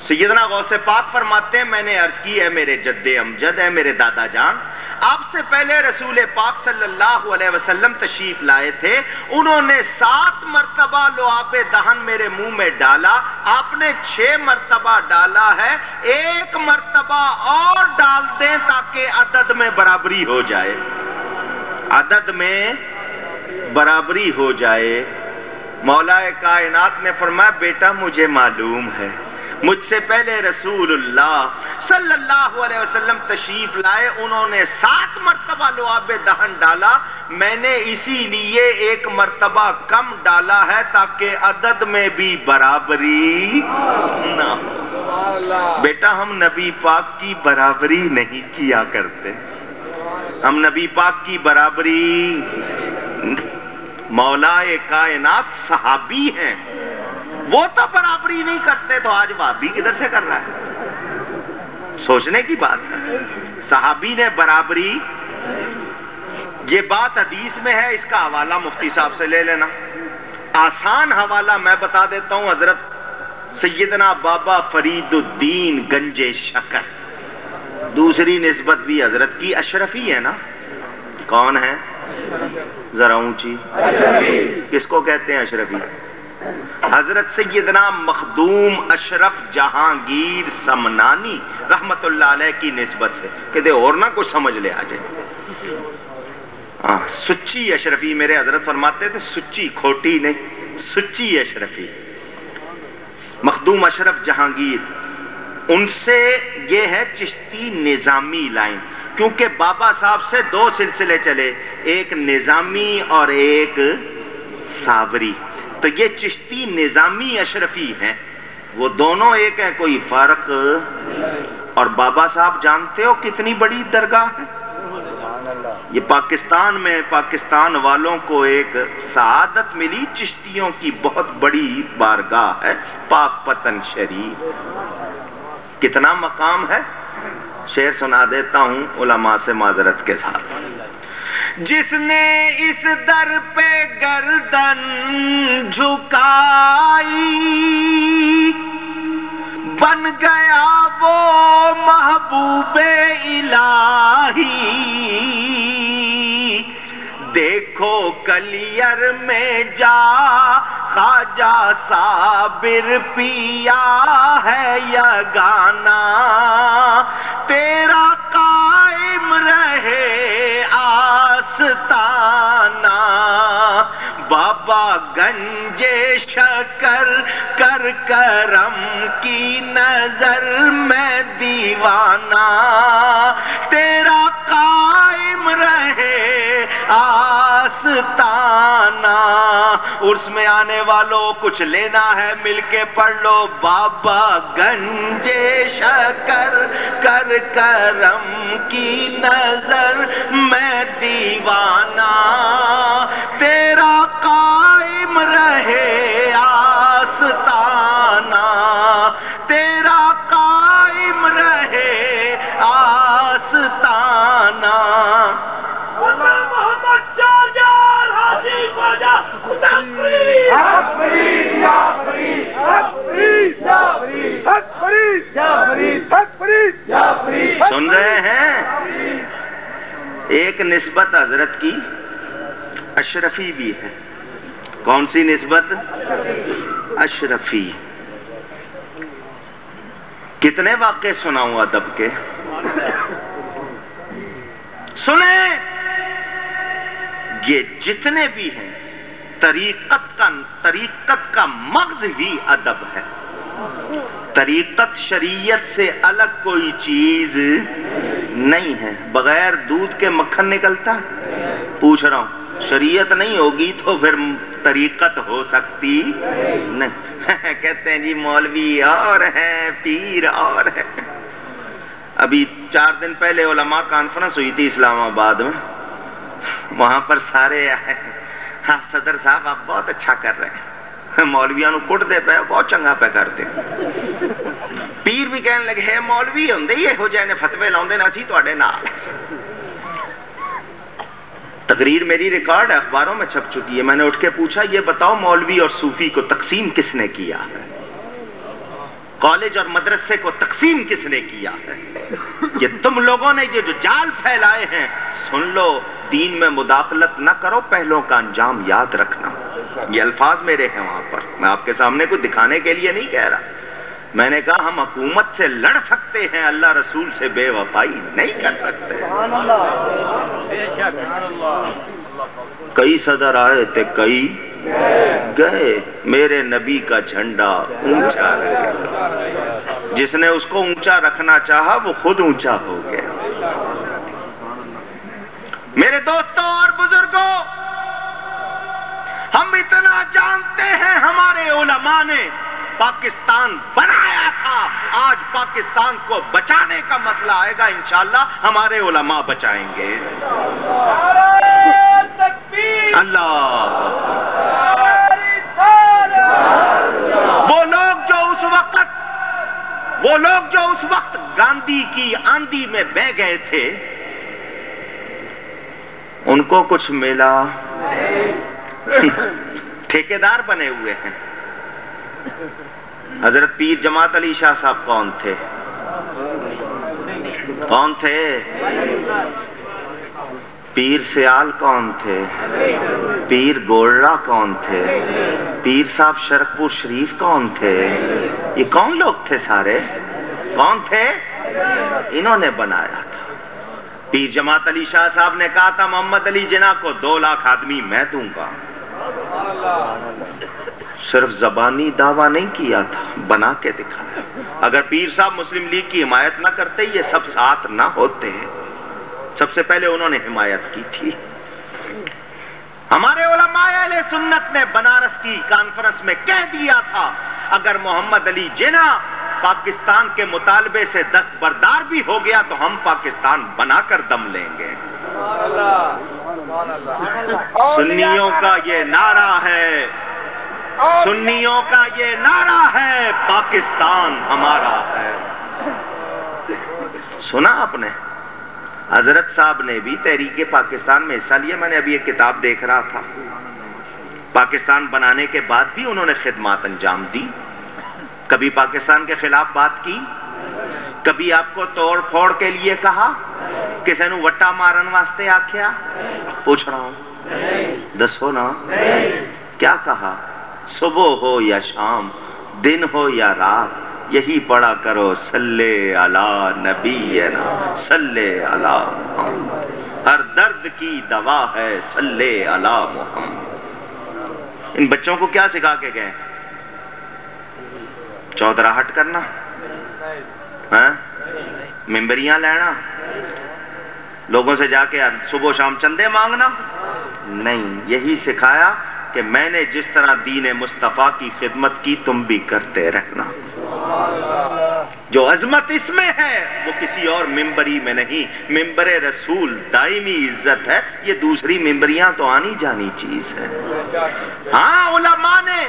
سیدنا غوث پاک فرماتے ہیں میں نے عرض کی ہے میرے جد امجد ہے میرے دادا جان، آپ سے پہلے رسول پاک صلی اللہ علیہ وسلم تشریف لائے تھے، انہوں نے 7 مرتبہ لعاب دہن میرے منہ میں ڈالا، آپ نے 6 مرتبہ ڈالا ہے، 1 مرتبہ اور ڈال دیں تاکہ عدد میں برابری ہو جائے، عدد میں برابری ہو جائے۔ مولا کائنات نے فرمایا بیٹا مجھے معلوم ہے، مجھ سے پہلے رسول اللہ صلی اللہ علیہ وسلم تشریف لائے، انہوں نے 7 مرتبہ لعاب دہن ڈالا، میں نے اسی لیے 1 مرتبہ کم ڈالا ہے تاکہ عدد میں بھی برابری نہ ہو۔ بیٹا ہم نبی پاک کی برابری نہیں کیا کرتے، ہم نبی پاک کی برابری، مولا کائنات صحابی ہیں، وہ تو برابری نہیں کرتے تو آج وہابی کدھر سے کر رہا ہے؟ سوچنے کی بات ہے، صحابی نے برابری، یہ بات حدیث میں ہے، اس کا حوالہ مفتی صاحب سے لے لینا، آسان حوالہ میں بتا دیتا ہوں، حضرت سیدنا بابا فرید الدین گنج شکر، دوسری نسبت بھی حضرت کی اشرفی ہے نا، کون ہے؟ ذرا اونچی، کس کو کہتے ہیں اشرفی؟ حضرت سیدنا مخدوم اشرف جہانگیر سمنانی رحمت اللہ علیہ کی نسبت سے، کہتے اور نہ کچھ سمجھ لے آ جائے، سچی اشرفی، میرے حضرت فرماتے تھے سچی، کھوٹی نہیں، سچی اشرفی، مخدوم اشرف جہانگیر، ان سے یہ ہے چشتی نظامی لائن، کیونکہ بابا صاحب سے 2 سلسلے چلے، ایک نظامی اور ایک صابری، تو یہ چشتی نظامی اشرفی ہیں، وہ دونوں ایک ہیں، کوئی فرق، اور بابا صاحب جانتے ہو کتنی بڑی درگاہ ہے، یہ پاکستان میں پاکستان والوں کو ایک سعادت ملی، چشتیوں کی بہت بڑی بارگاہ ہے پاک پتن شریف، کتنا مقام ہے، شعر سنا دیتا ہوں علماء سے معذرت کے ساتھ. جس نے اس در پہ گردن جھکائی بن گیا وہ محبوب الہی. دیکھو کلیر میں جا خواجہ صابر پیا ہے یگانا. تیرا قائم رہے آستانہ. بابا گنجے شکر کر کرم کی نظر میں دیوانہ. تیرا قائم رہے آستانہ. عرس میں آنے والوں کچھ لینا ہے مل کے پڑھ لو. بابا گنجے شکر کر کرم کی نظر میں دیوانہ. تیرا قائم رہے آستانہ. تیرا قائم رہے آستانہ. محمد شاہجہاں حاجی خواجہ خدا فرید. حق فرید یا فرید. حق فرید یا فرید. حق فرید یا فرید. حق فرید یا فرید. سن رہے ہیں؟ ایک نسبت حضرت کی اشرفی بھی ہے. کون سی نسبت؟ اشرفی. کتنے واقعے سناؤں ادب کے؟ سنیں. یہ جتنے بھی ہیں طریقت کا مغز ہی ادب ہے. طریقت شریعت سے الگ کوئی چیز نہیں ہے. بغیر دودھ کے مکھن نکلتا ہے؟ پوچھ رہا ہوں. شریعت نہیں ہوگی تو پھر طریقت ہو سکتی نہیں. کہتے ہیں جی مولوی اور ہیں پیر اور ہیں. ابھی 4 دن پہلے علماء کانفرنس ہوئی تھی اسلام آباد میں. وہاں پر سارے آئے. ہاں صدر صاحب آپ بہت اچھا کر رہے ہیں. مولویاں نو کٹ دے پہ بہت چنگا پہ کرتے. پیر بھی کہنے لگے ہے مولوی ہوندے ہی ہو جائے نے فتوے لاؤندے نا اسی تواڈے نال. تقریر میری ریکارڈ ہے اخباروں میں چھپ چکی ہے. میں نے اٹھ کے پوچھا یہ بتاؤ مولوی اور صوفی کو تقسیم کس نے کیا ہے؟ کالج اور مدرسے کو تقسیم کس نے کیا ہے؟ یہ تم لوگوں نے جو جال پھیلائے ہیں. سن لو دین میں مداخلت نہ کرو پہلوں کا انجام یاد رکھنا. یہ الفاظ میرے ہیں وہاں پر. میں آپ کے سامنے کو دکھانے کے لیے نہیں کہہ رہا. میں نے کہا ہم حکومت سے لڑ سکتے ہیں اللہ رسول سے بے وفائی نہیں کر سکتے. کئی صدر آئے تھے کئی گئے. میرے نبی کا جھنڈا اونچا رہے. جس نے اس کو اونچا رکھنا چاہا وہ خود اونچا ہو گیا. میرے دوستوں اور بزرگوں ہم اتنا جانتے ہیں ہمارے علماء نے پاکستان بنایا تھا. آج پاکستان کو بچانے کا مسئلہ آئے گا انشاءاللہ ہمارے علماء بچائیں گے. اللہ وہ لوگ جو اس وقت گاندھی کی آندھی میں بہ گئے تھے ان کو کچھ ملا؟ ٹھیکیدار بنے ہوئے ہیں. حضرت پیر جماعت علی شاہ صاحب کون تھے؟ کون تھے؟ پیر سیال کون تھے؟ پیر گولڑا کون تھے؟ پیر صاحب شرکپور شریف کون تھے؟ یہ کون لوگ تھے سارے؟ کون تھے؟ انہوں نے بنایا تھا. پیر جماعت علی شاہ صاحب نے کہا تھا محمد علی جناح کو 2 لاکھ آدمی میں دوں گا. صرف زبانی دعویٰ نہیں کیا تھا، بنا کے دکھایا. اگر پیر صاحب مسلم لیگ کی حمایت نہ کرتے یہ سب ساتھ نہ ہوتے. سب سے پہلے انہوں نے حمایت کی تھی. ہمارے علماء اہل سنت نے بنارس کی کانفرنس میں کہہ دیا تھا اگر محمد علی جناح پاکستان کے مطالبے سے دستبردار بھی ہو گیا تو ہم پاکستان بنا کر دم لیں گے. سنیوں کا یہ نعرہ ہے، سنیوں کا یہ نعرہ ہے، پاکستان ہمارا ہے. سنا آپ نے؟ حضرت صاحب نے بھی تحریک پاکستان میں حصہ لیا. میں نے ابھی ایک کتاب دیکھ رہا تھا. پاکستان بنانے کے بعد بھی انہوں نے خدمات انجام دی. کبھی پاکستان کے خلاف بات کی؟ کبھی آپ کو توڑ پھوڑ کے لیے کہا؟ کسی نو وٹا مارن واسطے آکھیا؟ پوچھ رہا ہوں، دسو نا کیا کہا؟ صبح ہو یا شام، دن ہو یا رات، یہی پڑھا کرو صلی علی نبینا صلی علی محمد. ہر درد کی دوا ہے صلی علی محمد. ان بچوں کو کیا سکھا کے گئے؟ چودراہٹ کرنا، ممبریاں لینا، لوگوں سے جا کے صبح و شام چندے مانگنا؟ نہیں، یہی سکھایا کہ میں نے جس طرح دین مصطفیٰ کی خدمت کی تم بھی کرتے رہنا. جو عظمت اس میں ہے وہ کسی اور ممبری میں نہیں. ممبر رسول دائمی عزت ہے، یہ دوسری ممبریاں تو آنی جانی چیز ہے. ہاں، علماء نے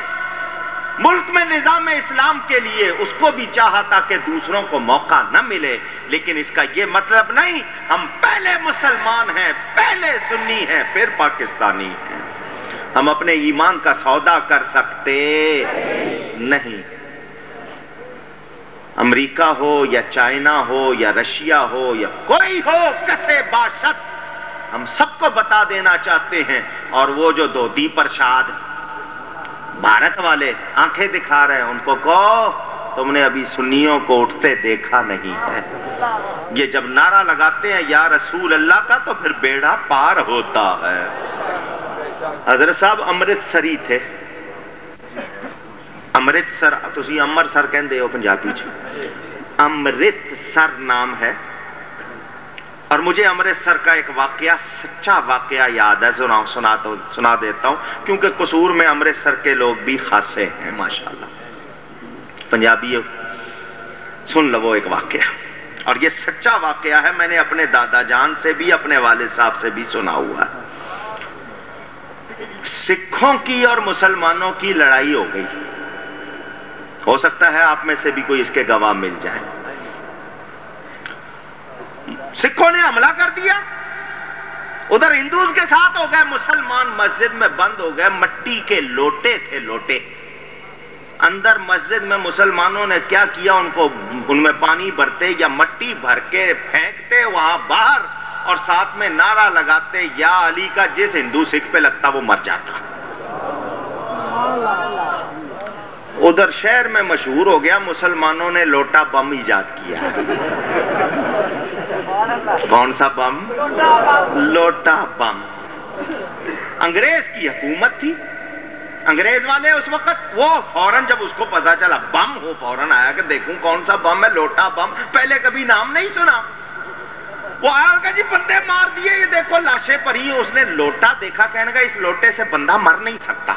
ملک میں نظام اسلام کے لیے اس کو بھی چاہا تاکہ دوسروں کو موقع نہ ملے، لیکن اس کا یہ مطلب نہیں ہم پہلے مسلمان ہیں، پہلے سنی ہیں، پھر پاکستانی ہیں. ہم اپنے ایمان کا سودا کر سکتے نہیں. امریکہ ہو یا چائنا ہو یا رشیا ہو یا کوئی ہو کسے باشد، ہم سب کو بتا دینا چاہتے ہیں. اور وہ جو دھوتی پرشاد بھارت والے آنکھیں دکھا رہے ہیں، ان کو کہو تم نے ابھی سنیوں کو اٹھتے دیکھا نہیں ہے. یہ جب نعرہ لگاتے ہیں یا رسول اللہ کا تو پھر بیڑا پار ہوتا ہے. حضرت صاحب امرتسری تھے. امرتسر تسی امرسر کہندے ہو پنجابی چ، امرتسر نام ہے. اور مجھے امرتسر کا ایک واقعہ، سچا واقعہ یاد ہے، سنا دیتا ہوں، کیونکہ قصور میں امرتسر کے لوگ بھی خاصے ہیں ماشاءاللہ. پنجابی سن لو ایک واقعہ، اور یہ سچا واقعہ ہے. میں نے اپنے دادا جان سے بھی، اپنے والد صاحب سے بھی سنا ہوا ہے. سکھوں کی اور مسلمانوں کی لڑائی ہو گئی. ہو سکتا ہے آپ میں سے بھی کوئی اس کے گواہ مل جائے. سکھوں نے حملہ کر دیا، ادھر ہندوز کے ساتھ ہو گئے، مسلمان مسجد میں بند ہو گئے. مٹی کے لوٹے تھے، لوٹے. اندر مسجد میں مسلمانوں نے کیا کیا، ان میں پانی بھرتے یا مٹی بھر کے پھینکتے وہاں باہر، اور ساتھ میں نعرہ لگاتے یا علی کا. جس ہندو سکھ پہ لگتا وہ مر جاتا. ادھر شہر میں مشہور ہو گیا، مسلمانوں نے لوٹا بم ایجاد کیا. کون سا بم؟ لوٹا بم. انگریز کی حکومت تھی، انگریز والے اس وقت، وہ فوراً جب اس کو پتا چلا بم ہو، فوراً آیا کہ دیکھوں کون سا بم ہے. لوٹا بم، پہلے کبھی نام نہیں سنا. وہ آیا اور کہا جی بندے مار دیے، یہ دیکھو لاشیں پڑی ہیں. اس نے لوٹا دیکھا، کہنے کا اس لوٹے سے بندہ مر نہیں سکتا.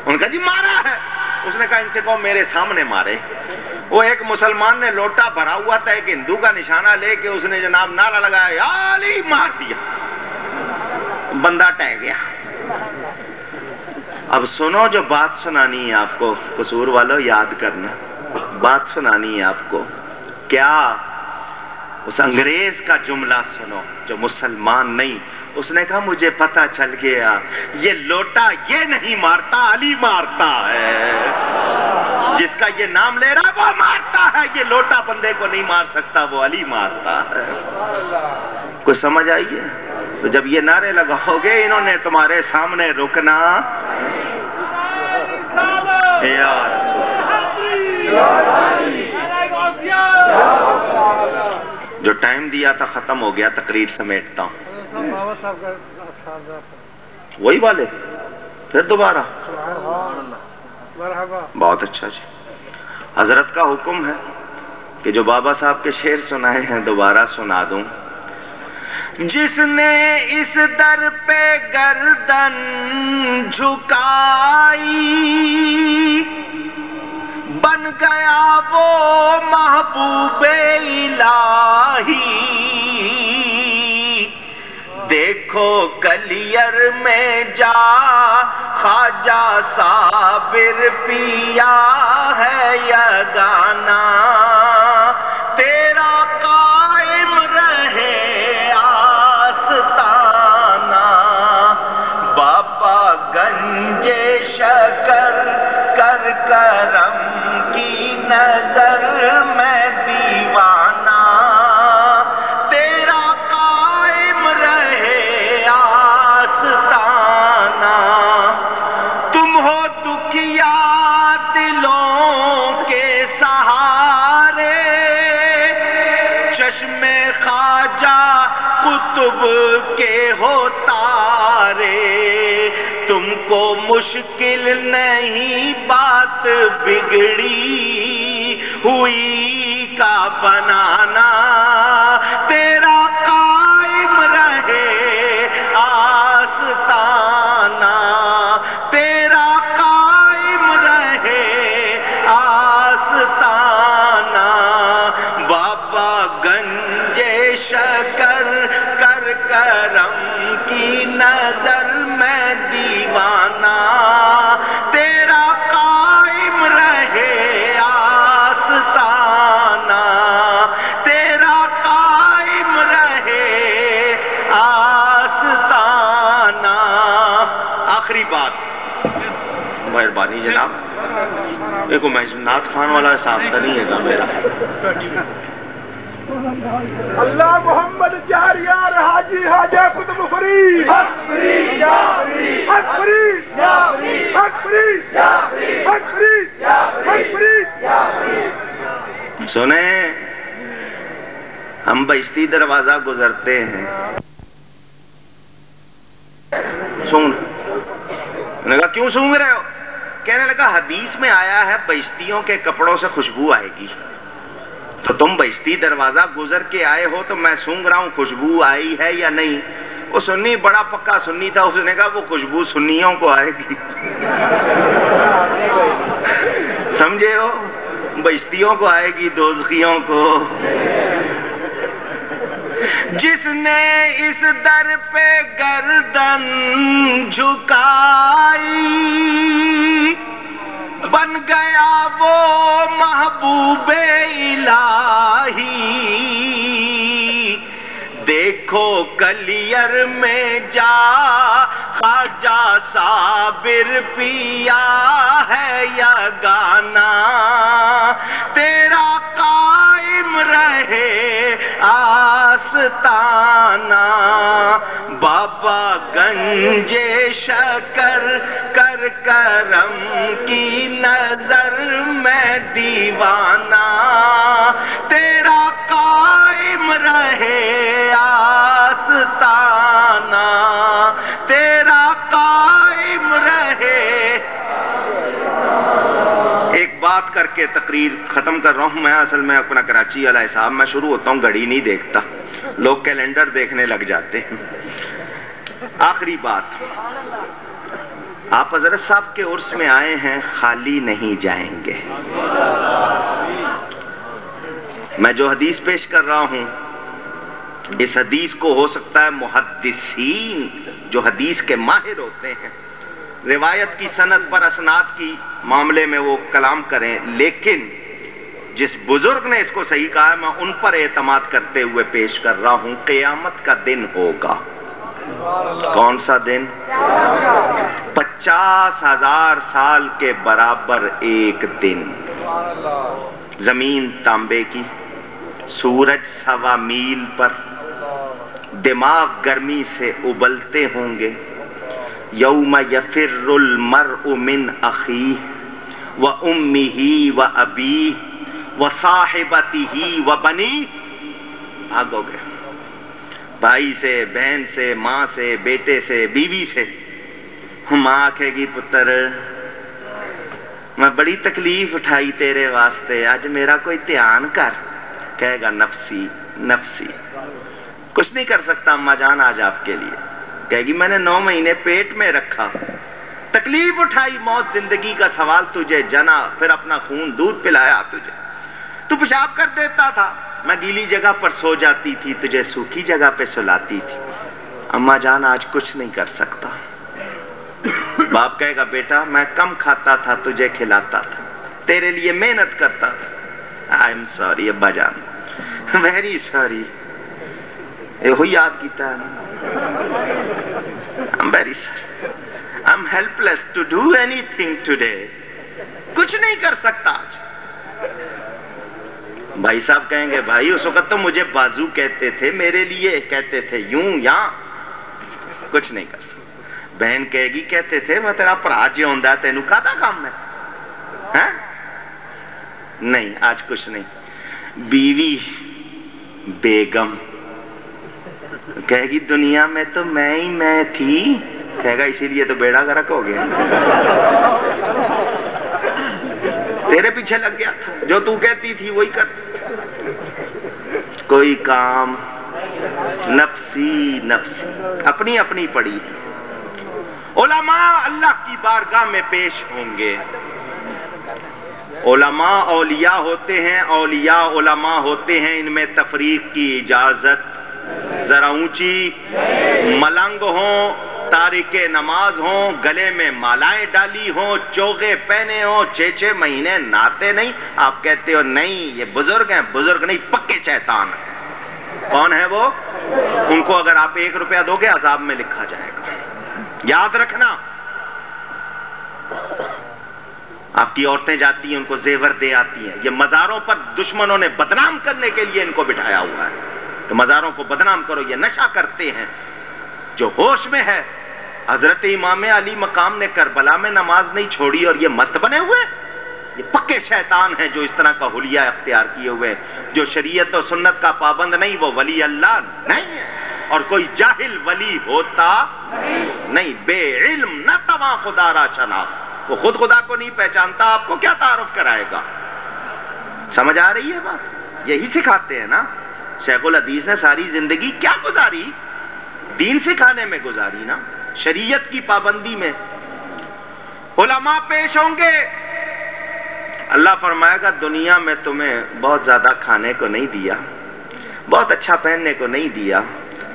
ان کا جی مارا ہے. اس نے کہا ان سے کہو میرے سامنے مارے. وہ ایک مسلمان نے لوٹا بھرا ہوا تھا، ایک ہندو کا نشانہ لے کے اس نے جناب نعرہ لگایا یا علی، مار دیا. بندہ ٹہ گیا. اب سنو، جو بات سنانی ہے آپ کو، قصور والوں یاد کرنا، بات سنانی ہے آپ کو. کیا؟ اس انگریز کا جملہ سنو جو مسلمان نہیں. اس نے کہا مجھے پتا چل گیا، یہ لوٹا یہ نہیں مارتا، علی مارتا ہے. جس کا یہ نام لے رہا وہ مارتا ہے. یہ لوٹا بندے کو نہیں مار سکتا، وہ علی مارتا ہے. کچھ سمجھ آئی ہے؟ تو جب یہ نعرے لگاؤ گے انہوں نے تمہارے سامنے رکنا. یا رسول جو ٹائم دیا تھا ختم ہو گیا، تقریر سمیٹتا ہوں. وہی والے پھر دوبارہ. بہت اچھا جی. حضرت کا حکم ہے کہ جو بابا صاحب کے شعر سنائے ہیں دوبارہ سنا دوں. جس نے اس در پہ گردن جھکائی، بن گیا وہ محبوب الہی. دیکھو کلیر میں جا خواجہ صابر پیا ہے یگانا. تیرا قائد نظر میں دیوانہ تیرا قائم رہے آستانہ تم ہو دکھیا دلوں کے سہارے چشم خواجہ قطب کے ہو تارے تم کو مشکل نہیں بات بگڑی ہوئی کا بنانا تیرا قائم رہے آستانہ تیرا قائم رہے آستانہ بابا گنج شکر کر کرم کی نظر میں دیوانہ تیرا قائم رہے آستانہ تیرا قائم رہے آستانہ آخری بات مہربانی جناب ایک نعت خوان والا حساب تو نہیں ہے گا میرا اللہ محمد چار یار حاجی حاجہ قطب فرید حق فرید حق فرید حق فرید حق فرید حق فرید سنیں ہم بہشتی دروازہ گزرتے ہیں سونگ نے کہا کیوں سونگ رہے ہو کہنے لگا حدیث میں آیا ہے بہشتیوں کے کپڑوں سے خوشبو آئے گی تو تم بہشتی دروازہ گزر کے آئے ہو تو میں سونگ رہا ہوں خوشبو آئی ہے یا نہیں وہ سنی بڑا پکا سنی تھا اس نے کہا وہ خوشبو سنیوں کو آئے گی سمجھے ہو بہشتیوں کو آئے گی دوزخیوں کو جس نے اس در پہ گردن جھکائی بن گیا وہ محبوب الہی دیکھو کلیر میں جا خواجہ صابر پیا ہے یگانہ تیرا قائم رہے آستانہ بابا گنج شکر کر کرم کی نظر میں دیوانہ تیرا قائم رہے آستانہ تیرا قائم رہے ایک بات کر کے تقریر ختم کر رہا ہوں میں اصل میں اپنا کراچی والا حساب میں شروع ہوتا ہوں گھڑی نہیں دیکھتا لوگ کیلنڈر دیکھنے لگ جاتے ہیں آخری بات آپ حضرت صاحب کے عرس میں آئے ہیں خالی نہیں جائیں گے میں جو حدیث پیش کر رہا ہوں اس حدیث کو ہو سکتا ہے محدثین جو حدیث کے ماہر ہوتے ہیں روایت کی سند پر اسناد کی معاملے میں وہ کلام کریں لیکن جس بزرگ نے اس کو صحیح کہا ہے میں ان پر اعتماد کرتے ہوئے پیش کر رہا ہوں قیامت کا دن ہوگا کون سا دن 50,000 سال کے برابر ایک دن زمین تانبے کی سورج 1.25 میل پر دماغ گرمی سے ابلتے ہوں گے یوم یفر المرء من اخیہ وامہ وابیہ وصاحبتہ وبنیہ بھاگو گے بھائی سے بہن سے ماں سے بیٹے سے بیوی سے ماں کہے گی پتر میں بڑی تکلیف اٹھائی تیرے واسطے آج میرا کوئی دھیان کر کہے گا نفسی نفسی کچھ نہیں کر سکتا اماں جان آج آپ کے لیے کہے گی میں نے 9 مہینے پیٹ میں رکھا تکلیف اٹھائی موت زندگی کا سوال تجھے جنا پھر اپنا خون دودھ پلایا تجھے تو پیشاب کر دیتا تھا میں گیلی جگہ پر سو جاتی تھی تجھے سوکھی جگہ پہ سلاتی تھی اماں جان آج کچھ نہیں کر سکتا باپ کہے گا بیٹا میں کم کھاتا تھا تجھے کھلاتا تھا تیرے لیے محنت کرتا تھا آئی ایم سوری ابا جان ویری سوری یہ یاد کیتا ہے I'm very sorry I'm helpless to do anything today کچھ نہیں کر سکتا آج بھائی صاحب کہیں گے بھائی اس وقت تو مجھے بازو کہتے تھے، میرے لیے کہتے تھے یوں یہاں، کچھ نہیں کر سکتا۔ بہن کہے گی کہتے تھے میں تیرا پرا جیوندا تینوں کہتا کام میں، ہاں نہیں آج کچھ نہیں۔ بیوی بیگم کہے گی دنیا میں تو میں ہی میں تھی، کہے گا اسی لیے تو بیڑا غرق ہو گیا، تیرے پیچھے لگ گیا تھا، جو تو کہتی تھی وہی کر۔ کوئی کام نفسی نفسی اپنی اپنی پڑی ہے۔ علماء اللہ کی بارگاہ میں پیش ہوں گے، علماء اولیاء ہوتے ہیں، اولیاء علماء ہوتے ہیں، ان میں تفریق کی اجازت ذرا اونچی، ملنگ ہوں، تارک نماز ہوں، گلے میں مالائیں ڈالی ہوں، چوغے پہنے ہوں، 6 مہینے نہاتے نہیں، آپ کہتے ہو نہیں یہ بزرگ ہیں، بزرگ نہیں پکے شیطان ہیں۔ کون ہے وہ؟ ان کو اگر آپ 1 روپیہ دو گے عذاب میں لکھا جائے گا، یاد رکھنا۔ آپ کی عورتیں جاتی ہیں ان کو زیور دے آتی ہیں، یہ مزاروں پر دشمنوں نے بدنام کرنے کے لیے ان کو بٹھایا ہوا ہے کہ مزاروں کو بدنام کرو، یہ نشہ کرتے ہیں۔ جو ہوش میں ہے، حضرت امام علی مقام نے کربلا میں نماز نہیں چھوڑی اور یہ مست بنے ہوئے، یہ پکے شیطان ہیں جو اس طرح کا حلیہ اختیار کیے ہوئے۔ جو شریعت و سنت کا پابند نہیں وہ ولی اللہ نہیں ہے، اور کوئی جاہل ولی ہوتا نہیں۔ بے علم نہ تواں خدا را شناخت، وہ خود خدا کو نہیں پہچانتا، آپ کو کیا تعارف کرائے گا؟ سمجھ آ رہی ہے بات؟ یہی سکھاتے ہیں نا۔ شیخ الحدیث نے ساری زندگی کیا گزاری؟ دین سکھانے میں گزاری نا، شریعت کی پابندی میں۔ علماء پیش ہوں گے، اللہ فرمائے گا دنیا میں تمہیں بہت زیادہ کھانے کو نہیں دیا، بہت اچھا پہننے کو نہیں دیا،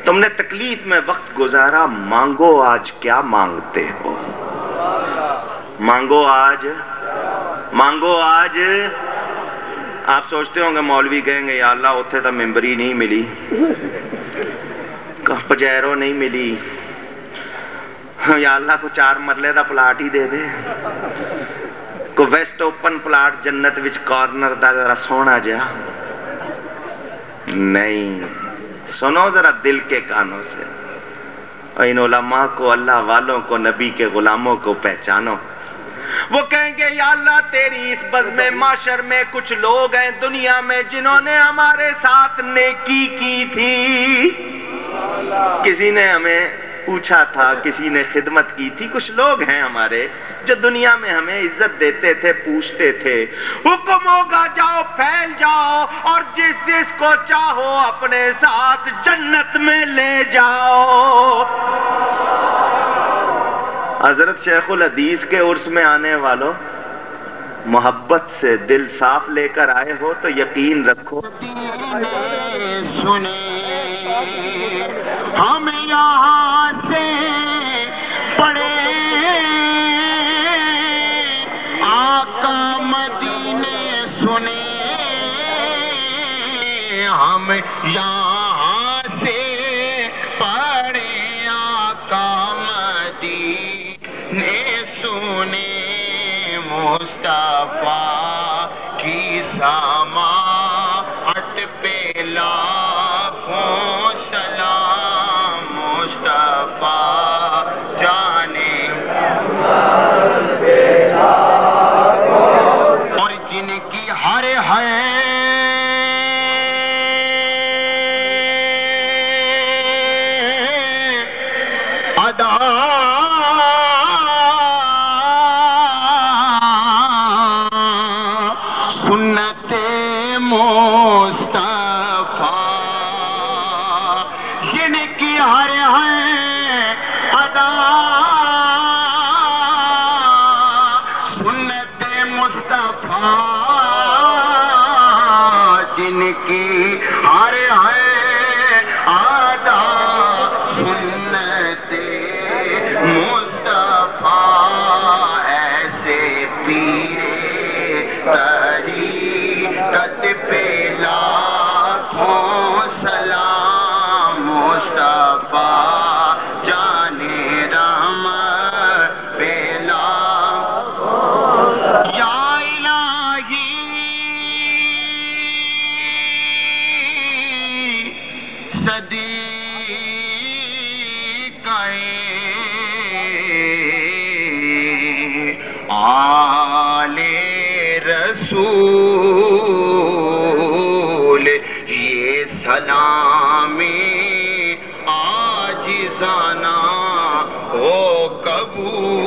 تم نے تکلیف میں وقت گزارا، مانگو آج کیا مانگتے ہو؟ مانگو آج، مانگو آج۔ آپ سوچتے ہوں گے مولوی کہیں گے یا اللہ اتھے تو ممبری نہیں ملی، پجیرو نہیں ملی، یا اللہ کو 4 مرلے دا پلاٹ ہی دے دے، کو ویسٹ اوپن پلاٹ جنت وچ کارنر دا ذرا سونا جا۔ نہیں، سنو ذرا دل کے کانوں سے، ان علماء کو، اللہ والوں کو، نبی کے غلاموں کو پہچانو۔ وہ کہیں گے یا اللہ تیری اس بزم معاشر میں کچھ لوگ ہیں دنیا میں جنہوں نے ہمارے ساتھ نیکی کی تھی، کسی نے ہمیں پوچھا تھا، کسی نے خدمت کی تھی، کچھ لوگ ہیں ہمارے جو دنیا میں ہمیں عزت دیتے تھے، پوچھتے تھے، حکم ہوگا جاؤ پھیل جاؤ اور جس جس کو چاہو اپنے ساتھ جنت میں لے جاؤ۔ حضرت شیخ الحدیث کے عرس میں آنے والوں، محبت سے دل صاف لے کر آئے ہو تو یقین رکھو سنے ہم یہاں سے پڑے آقا مدینے سنے، ہم یہاں سے پڑے آقا مدینے سنے، مصطفیٰ کی سماعت پہ لاکھوں سلام، مصطفیٰ جانے اور جن کی ہر ادا سنت مصطفیٰ، جن کی ہر ادا سنت مصطفیٰ، جن کی ہر ادا سنت مصطفیٰ، ایسے پیرے طریقت پہ لاکھوں سلام، مصطفیٰ جانے رحمت پہ لاکھوں یا الہی صدی آل رسول یہ سلامی عاجزانہ ہو قبول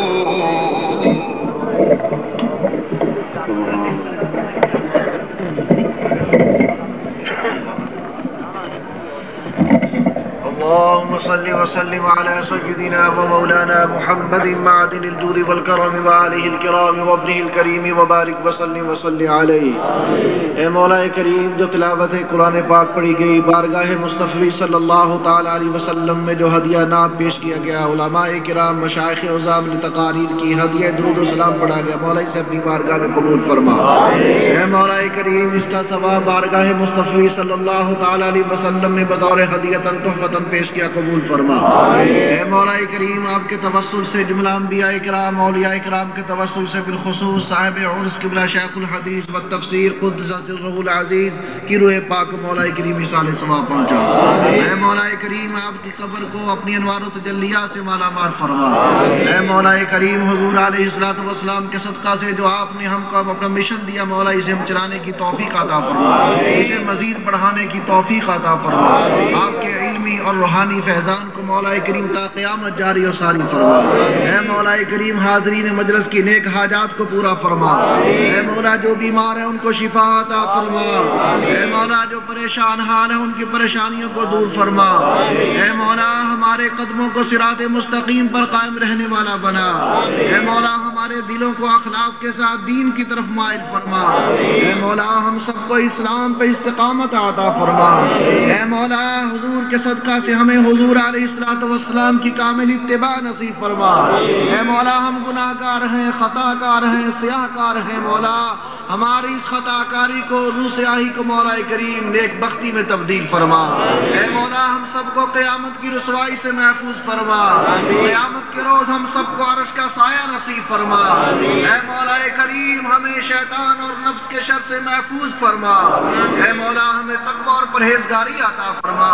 اللهم صل وسلم على سيدنا ومولانا محمد معدن الجود والكرم وآله الكرام وابنه الكريم وبارك وسلم عليه. اے مولا کریم، جو تلاوت قرآن پاک پڑھی گئی، بارگاہ مصطفی صلی اللہ تعالی علیہ وسلم میں جو ہدیہ نعت پیش کیا گیا، علماء کرام مشائخ عظام نے تقاریر کی، ہدیہ درود و سلام پڑھا گیا، مولا اسے اپنی بارگاہ میں قبول فرما. اے مولا کریم، اس کا ثواب بارگاہ مصطفی صلی اللہ تعالی علیہ وسلم میں بطور ہدیۃ تحفۃ پیش کیا، قبول فرما. اے مولا کریم، آپ کے توسل سے جملہ انبیاء کرام، اولیاء کرام کے توسل سے بالخصوص صاحب عرس قبلہ شیخ الحدیث والتفسیر قدس سرہ العزیز کی روح پاک مولا کریم اصال ثواب پہنچا. اے مولا کریم، آپ کی قبر کو اپنی انوار و تجلیات سے مالا مال فرما. اے مولا کریم، حضور علیہ السلام کے صدقہ سے جو آپ نے ہم کو اپنا مشن دیا، مولا اسے ہم چلانے کی توفیق عطا فرما، اسے مزید بڑھانے کی توفیق عطا فرما. آپ کے علمی اور روحانی فیضان کو مولا کریم تا قیامت جاری و ساری فرما. اے مولا کریم، حاضرین مجلس کی نیک حاجات کو پورا فرما. اے مولا، جو بیمار ہیں ان کو شفا عطا فرما. اے مولا، جو پریشان حال ہیں ان کی پریشانیوں کو دور فرما. اے مولا، ہمارے قدموں کو صراط مستقیم پر قائم رہنے والا بنا. اے مولا، ہمارے دلوں کو اخلاص کے ساتھ دین کی طرف مائل فرما. اے مولا، ہم سب کو اسلام پہ استقامت عطا فرما. اے مولا، حضور کے صدقہ سے ہمیں حضور علیہ السلام کی کامل اتباع نصیب فرما. اے مولا، ہم گناہ گار ہیں، خطا کار ہیں، سیاہ کار ہیں. مولا، ہماری اس خطا کاری کو، روح سیاہی کو مولا کریم نیک بختی میں تبدیل فرما. اے مولا، ہم سب کو قیامت کی رسوائی سے محفوظ فرما. قیامت کے روز ہم سب کو عرش کا سایہ نصیب فرما. اے مولا کریم، ہمیں شیطان اور نفس کے شر سے محفوظ فرما. اے مولا، ہمیں تقوی اور پرہیزگاری عطا فرما.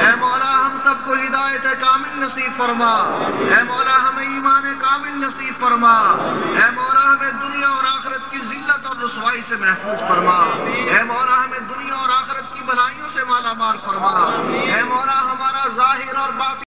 اے مولا، ہم سب کو ہدایت کامل نصیب فرما. اے مولا، ہمیں ایمان کامل نصیب فرما. اے مولا، ہمیں دنیا اور آخرت کی ذلت اور رسوائی سے محفوظ فرما. اے مولا، ہمیں دنیا اور آخرت کی بھلائیوں سے مالا مال فرما. اے مولا، ہمارا ظاہر اور باطن